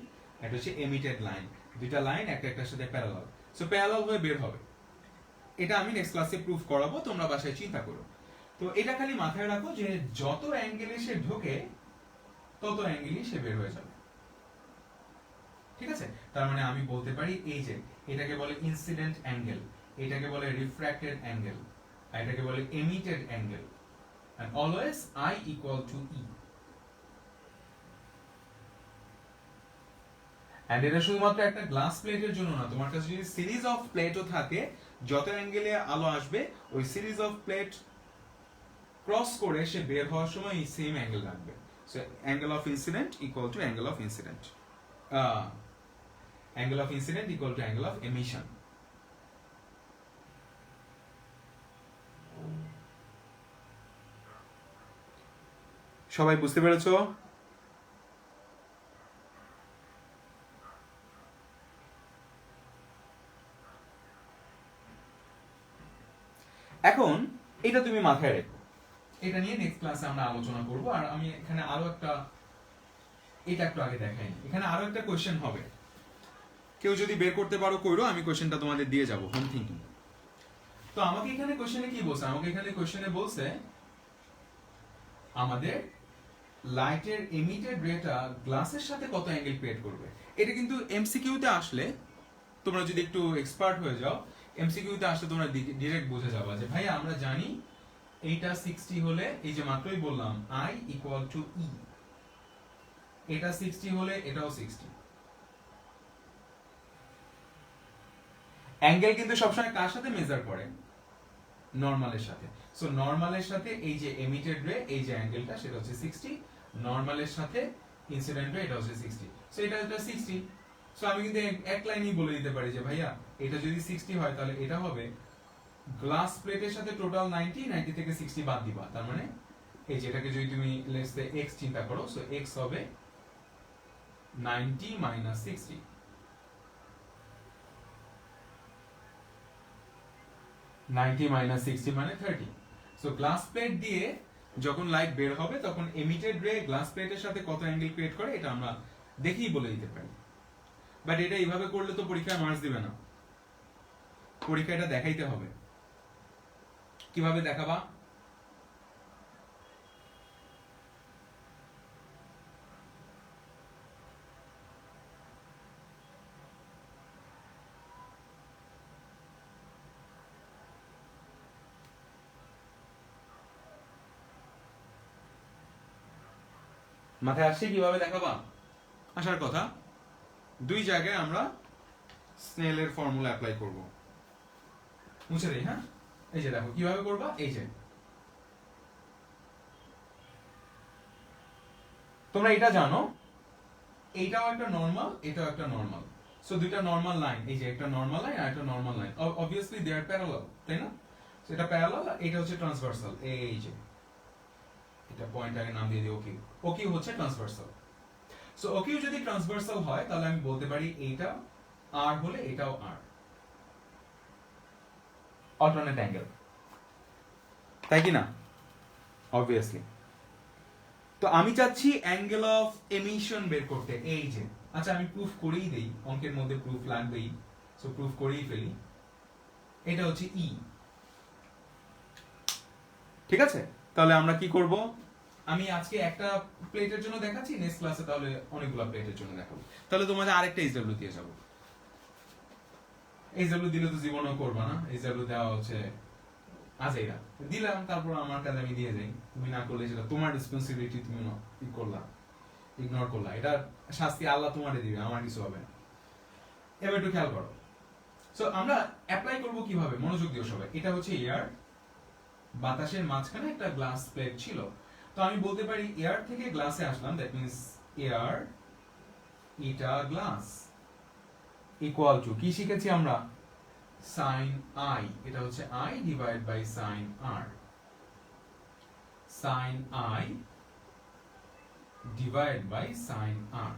এটা হচ্ছে এমিটেড লাইন, দুইটা লাইন একটা একটার সাথে প্যারালাল। সো প্যারালাল হয়ে বের হবে। এটা আমি নেক্সট ক্লাসে প্রুফ করাবো, তোমরা বাসায় চিন্তা করো। তো এটা খালি মাথায় রাখো যে যত অ্যাঙ্গেলে সে ঢোকে তত অ্যাঙ্গেলই সে বের হয়ে যাবে। ঠিক আছে, তার মানে আমি বলতে পারি এই যে এটাকে বলে ইনসিডেন্ট অ্যাঙ্গেল, এটাকে বলে রিফ্র্যাক্টেড অ্যাঙ্গেল, আর এটাকে বলে emitted angle, and always I equal to E. and এটা শুধুমাত্র একটা গ্লাস প্লেটের জন্য না, তোমার কাছে যদি সিরিজ অফ প্লেটও থাকে, যত অ্যাঙ্গেলে আলো আসবে ওই সিরিজ অফ প্লেট ক্রস করে সে বের হওয়ার সময় এই সেম অ্যাঙ্গেল রাখবে। So angle of incident equal to angle of incident, angle of incident equal to angle of emission. সবাই বুঝতে পেরেছো? এখন এটা তুমি মাথায় রেখো, এটা নিয়ে নেক্সট ক্লাসে আমরা আলোচনা করব। আর আমি এখানে আরো একটা, এটা একটু আগে দেখাইনি, এখানে আরো একটা কোশ্চেন হবে, কেউ যদি বের করতে পারো কইরো, আমি কোশ্চেনটা তোমাদের দিয়ে যাব হোম থিঙ্কিং। তো আমাকে এখানে কোশ্চেনে কি বলছে, আমাকে এখানে কোশ্চেনে বলছে আমাদের লাইটের এমিটেড রেটা গ্লাসের সাথে কত অ্যাঙ্গেল ক্রিয়েট করবে। এটা কিন্তু এমসিকিউতে আসলে তোমরা যদি একটু এক্সপার্ট হয়ে যাও, এমসিকিউতে আসলে তোমরা ডিরেক্ট বুঝে যাবা যে ভাই আমরা জানি এইটা 60 হলে এই যে মাত্রই বললাম I ইকুয়াল টু E, এটা 60 হলে এটাও 60। অ্যাঙ্গেল কিন্তু সবসময় কার সাথে মেজার করে? নরমালের সাথে। সো নরমালের সাথে এই যে এমিটেড রে, এই যে অ্যাঙ্গেলটা সেটা হচ্ছে 60, নরমালের সাথে ইনসিডেন্ট রে এটা হচ্ছে 60। সো এটা 60। সো আমি কিন্তু এক লাইনেই বলে দিতে পারি যে ভাইয়া এটা যদি 60 হয় তাহলে এটা হবে গ্লাস প্লেটের সাথে টোটাল 90, 90 থেকে 60 বাদ দিবা, তার মানে এই যে এটাকে যদি তুমি লেটস সে x চিন্তা করো, সো x হবে 90 মাইনাস 60। 90 মাইনাস 60 মানে 30। সো গ্লাস প্লেট দিয়ে যখন লাইট বের হবে তখন এমিটেড রে গ্লাস প্লেটের সাথে কত অ্যাঙ্গেল ক্রিয়েট করে এটা আমরা দেখেই বলে দিতে পারি। বাট এটা এইভাবে করলে তো পরীক্ষায় মার্কস দিবে না, পরীক্ষা এটা দেখাইতে হবে। কিভাবে দেখাবা? মাথায় আসছে কিভাবে দেখাবা? আসার কথা। দুই জায়গায় আমরা স্নেলের ফর্মুলা অ্যাপ্লাই করব। মুছে দেই, হ্যাঁ? এই যে দেখো কিভাবে করবা, এই যে তোমরা এটা জানো, এইটাও একটা নরমাল, এটাও একটা নরমাল। সো দুইটা নরমাল লাইন, এই যে একটা নরমাল লাইন আর একটা normal line, obviously they are parallel, তাই না? সো এটা প্যারালাল, এটা হচ্ছে ট্রান্সভার্সাল। এই যে এটা পয়েন্ট আগে নাম দিয়ে দিই ওকিউ, ওকিউ হচ্ছে ট্রান্সভার্সাল। সো ওকিউ যদি ট্রান্সভার্সাল হয় তাহলে আমি বলতে পারি এইটা আর হলে এটাও আর, অল্টারনেট অ্যাঙ্গেল, তাই কি না? অবভিয়াসলি। তো আমি চাচ্ছি অ্যাঙ্গেল অফ এমিশন বের করতে, এই যে। আচ্ছা আমি প্রুফ করেই দেই, অঙ্কের মধ্যে প্রুফ লাগবেই, সো প্রুফ করেই ফেলি। এটা হচ্ছে ই, ঠিক আছে? তাহলে আমরা কি করব? আমি আজকে একটা প্লেটের জন্য দেখাচ্ছি, নেক্সট ক্লাসে তাহলে অনেকগুলো প্লেটের জন্য দেখাবো। তাহলে তোমাদের আরেকটা এইচডব্লিউ দিয়ে যাবো। এইচডব্লিউ দিলে তো জীবনও করবা না, এইচডব্লিউ দেওয়া হচ্ছে আজেইরা দিলাম, তারপর আমার কাছে আমি দিয়ে যাই, তুমি না করলে সেটা তোমার রেসপন্সিবিলিটি, তুমি ই করলা, ইগনোর করলা, এটা শাস্তি আল্লাহ তোমারে দিবে, আমার কিছু হবে না। এবার একটু খেয়াল করো। সো আমরা অ্যাপ্লাই করব কিভাবে, মনোযোগ দিও সবাই। এটা হচ্ছে এয়ার, বাতাসের মাঝখানে একটা গ্লাস প্লেট ছিল। তো আমি বলতে পারি এয়ার থেকে গ্লাসে আসলাম, দ্যাট মিন্স এয়ার এটা গ্লাস ইকুয়াল টু কি শিখেছি আমরা? সাইন আই, এটা হচ্ছে I divide by sine R, sine I divide by sine R.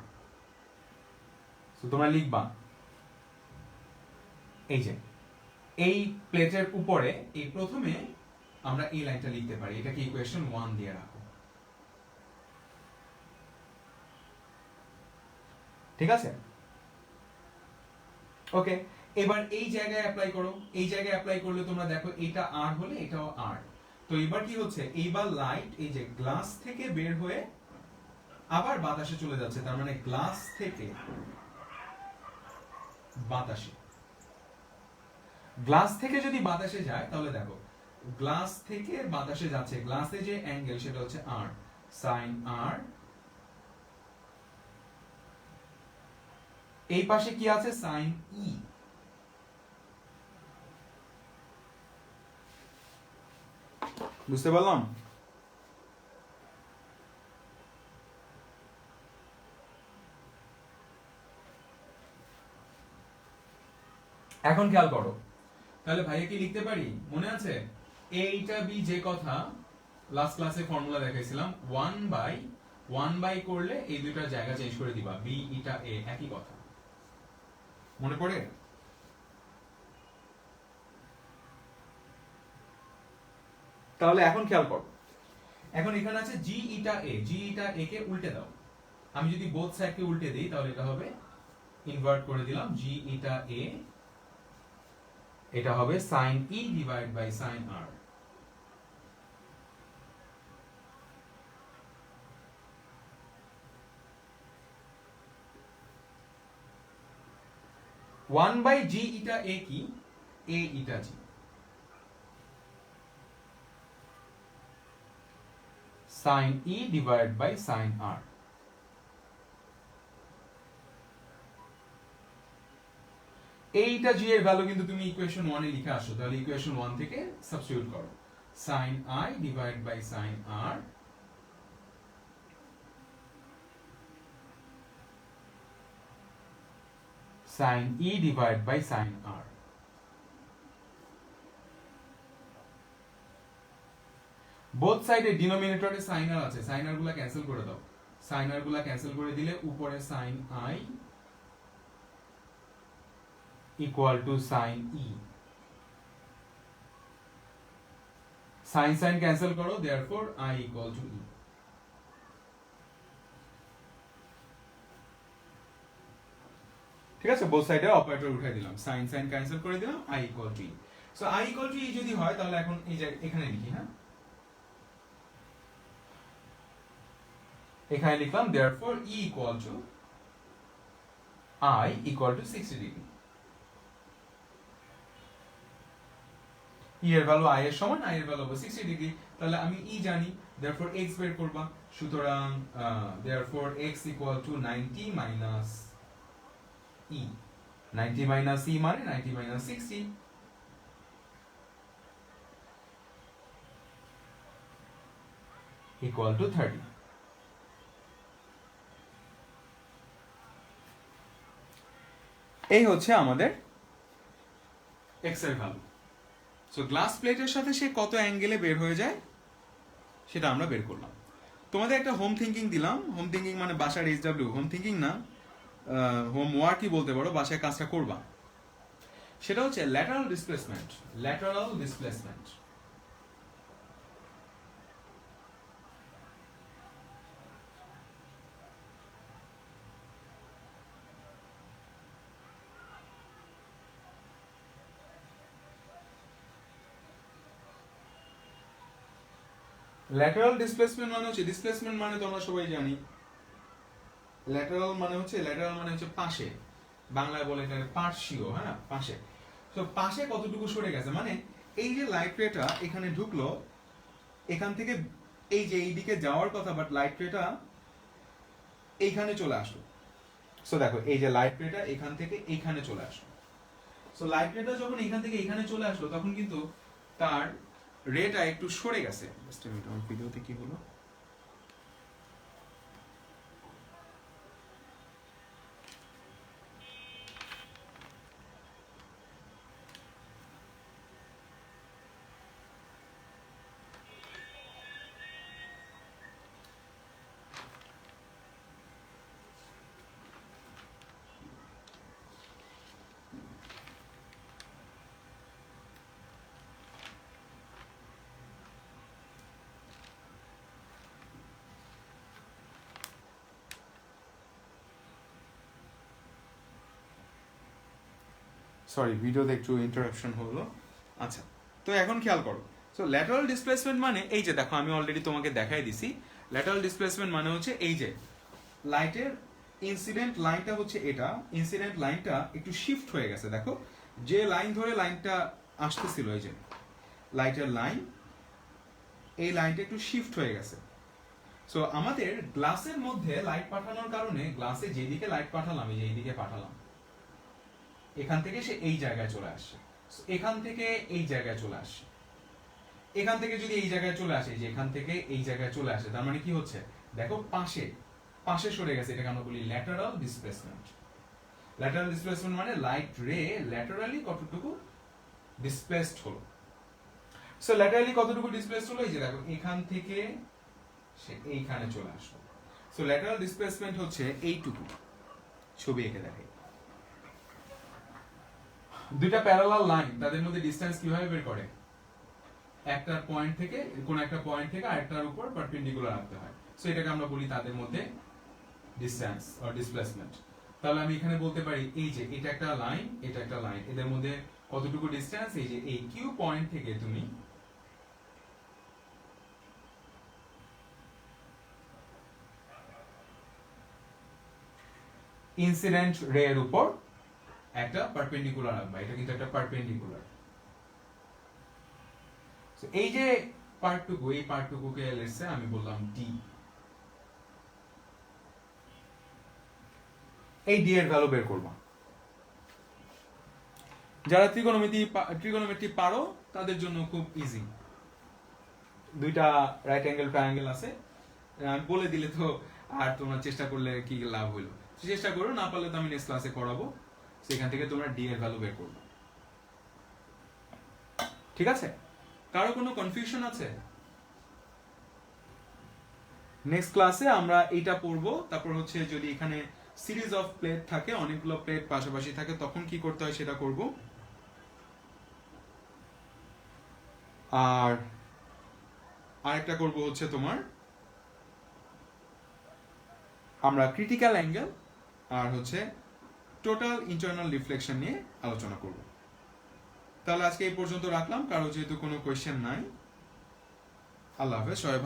So তোমরা লিখবা এই যে এই প্লেটের উপরে এই প্রথমে আমরা এই লাইনটা লিখতে পারি, এটাকে ইকুয়েশন 1 দিয়ে রাখো, ঠিক আছে? ওকে, এবার এই জায়গায় অ্যাপ্লাই করো। এই জায়গায় অ্যাপ্লাই করলে তোমরা দেখো এটা আর হলে এটাও আর। তো এবার কি হচ্ছে, এইবার লাইট এই যে গ্লাস থেকে বের হয়ে আবার বাতাসে চলে যাচ্ছে, তার মানে গ্লাস থেকে বাতাসে, গ্লাস থেকে যদি বাতাসে যায় তাহলে দেখো গ্লাস থেকে বাতাসে যাচ্ছে, গ্লাসে যে অ্যাঙ্গেল সেটা হচ্ছে আর, সাইন আর। এই পাশে কি আছে? সাইন ই। বুঝতে পারলাম? এখন খেয়াল করো, তাহলে ভাইয়া কি লিখতে পারি? মনে আছে এইটা বি যে কথা লাস্ট ক্লাসে ফর্মুলা দেখাইছিলাম, 1 বাই করলে এই দুইটা জায়গা চেঞ্জ করে দিবা, বি ইটা এ, একই কথা মনে পড়ে? তাহলে এখন খেয়াল করো, এখন এখানে আছে জি ইটা এ, জি ইটা এ কে উল্টে দাও। আমি যদি বোথ সাইড কে উল্টে দিই তাহলে এটা হবে, ইনভার্ট করে দিলাম, জি ইটা এ, এটা হবে sine I divide by sine R. One by G eta A কি? A eta G. sin E divided by sin R. এইটা জি এর ভ্যালু কিন্তু তুমি ইকুয়েশন 1 এ লিখে আসো, তাহলে ইকুয়েশন 1 থেকে সাবস্টিটিউট করো, sin I divided by sin R sin E divided by sin R. Both সাইডে ডিনোমিনেটরে sin R আছে, sin R গুলা ক্যান্সেল করে দাও, sin R গুলা ক্যান্সেল করে দিলে উপরে sin I equal to sin E. sin cancel করো, therefore I equal to E. ঠিক আছে, বোথ সাইডে অপারেটর উঠাই দিলাম, sin ক্যান্সেল করে দিলাম, I equal to E. So I equal to E যদি হয় তাহলে এখন এই যে এখানে লিখি, হ্যাঁ এখানে লিখলাম, therefore E equal to I equal to 60 degree. E এর ভ্যালু I এর সমান, I এর ভ্যালু হবে 60 ডিগ্রি, তাহলে আমি E জানি, therefore x বের করবা, সুতরাং therefore x equal to 90 minus E. 90 minus E মানে 90 minus 60 equal to 30. এই হচ্ছে আমাদের x এর ভ্যালু। সো গ্লাস প্লেটের সাথে সে কত অ্যাঙ্গেলে বের হয়ে যায় সেটা আমরা বের করলাম। তোমাদের একটা হোম থিঙ্কিং দিলাম, হোম থিঙ্কিং মানে বাসার HW, হোম থিঙ্কিং না, হোমওয়ার্কই বলতে পারো, বাসায় কাজটা করবা। সেটা হচ্ছে lateral displacement. Lateral displacement lateral displacement মানে হচ্ছে, ডিসপ্লেসমেন্ট মানে তো আমরা সবাই জানি, ল্যাটারাল মানে হচ্ছে পাশে, বাংলায় বলে এটাকে পার্শ্বীয়, হ্যাঁ পাশে। তো পাশে কতটুকু সরে গেছে, মানে এই যে লাইট রেটা এখানে ঢুকলো, এখান থেকে এই যে এইদিকে যাওয়ার কথা, বাট লাইট রেটা এইখানে চলে আসলো। সো দেখো এই যে লাইট রেটা এখান থেকে এইখানে চলে আসলো। সো লাইট রেটা যখন এখান থেকে এইখানে চলে আসলো তখন কিন্তু তার রেটা একটু সরে গেছে। জাস্ট a minute, আমার ভিডিওতে কি হলো? সরি, ভিডিওতে একটু ইন্টারাপশন হলো। আচ্ছা, তো এখন খেয়াল করো। সো ল্যাটারাল ডিসপ্লেসমেন্ট মানে এই যে দেখো, আমি অলরেডি তোমাকে দেখাই দিছি। ল্যাটারাল ডিসপ্লেসমেন্ট মানে হচ্ছে এই যে লাইটের ইনসিডেন্ট লাইনটা হচ্ছে এটা, ইনসিডেন্ট লাইনটা একটু শিফট হয়ে গেছে। দেখো যে লাইন ধরে লাইনটা আসতেছিল, এই যে লাইটের লাইন, এই লাইনটা একটু শিফট হয়ে গেছে। সো আমাদের গ্লাসের মধ্যে লাইট পাঠানোর কারণে, গ্লাসে যেদিকে লাইট পাঠালাম, এই যে এইদিকে পাঠালাম, এখান থেকে সে এই জায়গায় চলে আসছে, এখান থেকে এই জায়গায় চলে আসছে, এখান থেকে যদি এই জায়গায় চলে আসে, যে এখান থেকে এই জায়গায় চলে আসে, তার মানে কি হচ্ছে দেখো পাশে পাশে সরে গেছে, এটাকে আমরা বলি ল্যাটারাল ডিসপ্লেসমেন্ট। ল্যাটারাল ডিসপ্লেসমেন্ট মানে লাইট রে ল্যাটারালি কতটুকু ডিসপ্লেসড হলো। সো ল্যাটারালি কতটুকু ডিসপ্লেসড হলো, এই যে দেখো এখান থেকে সে এইখানে চলে আসলো। সো ল্যাটারাল ডিসপ্লেসমেন্ট হচ্ছে এইটুকু। ছবি এঁকে দেখে, দুইটা প্যারালাল লাইন, তাদের মধ্যে ডিসটেন্স কিভাবে বের করে? একটা পয়েন্ট থেকে, কোন একটা পয়েন্ট থেকে আরেকটার উপর পারপেন্ডিকুলার রাখতে হয়। সো এটাকে আমরা বলি তাদের মধ্যে ডিসটেন্স অর ডিসপ্লেসমেন্ট। তাহলে আমি এখানে বলতে পারি এই যে এটা একটা লাইন, এটা একটা লাইন, এদের মধ্যে কতটুকু ডিসটেন্স? এই যে এই কিউ পয়েন্ট থেকে তুমি ইনসিডেন্ট রে এর উপর একটা পারপেন্ডিকুলার রাখবা, এটা কিন্তু একটা পারপেন্ডিকুলার। এই যে পার্টটুকু, এই পার্টটুকুকে লেটস সে আমি বললাম ডি। এই ডি এর ভ্যালু বের করবা। যারা ত্রিগোনোমেট্রি পারো তাদের জন্য খুব ইজি। দুইটা রাইট অ্যাঙ্গেল ট্রায়াঙ্গেল আছে, আমি বলে দিলে তো আর তোমরা চেষ্টা করলে কি লাভ হইলো। চেষ্টা করো, না পারলে তো আমি নেক্সট ক্লাসে করাবো, সেখান থেকে তোমরা ডি এর ভ্যালু বের করবে। ঠিক আছে? কারো কোনো কনফিউশন আছে? নেক্সট ক্লাসে আমরা এইটা পড়বো। তারপর হচ্ছে যদি এখানে সিরিজ অফ প্লেট থাকে, অনেকগুলো প্লেট পাশাপাশি থাকে, তখন কি করতে হয় সেটা করব। আর আরেকটা করব হচ্ছে তোমার আমরা ক্রিটিক্যাল অ্যাঙ্গেল আর হচ্ছে টোটাল ইন্টারনাল রিফ্লেকশন নিয়ে আলোচনা করব। তাহলে আজকে এই পর্যন্ত রাখলাম, কারো যেহেতু কোনো কোয়েশ্চেন নাই। আল্লাহ হাফেজ, সবাই ভালো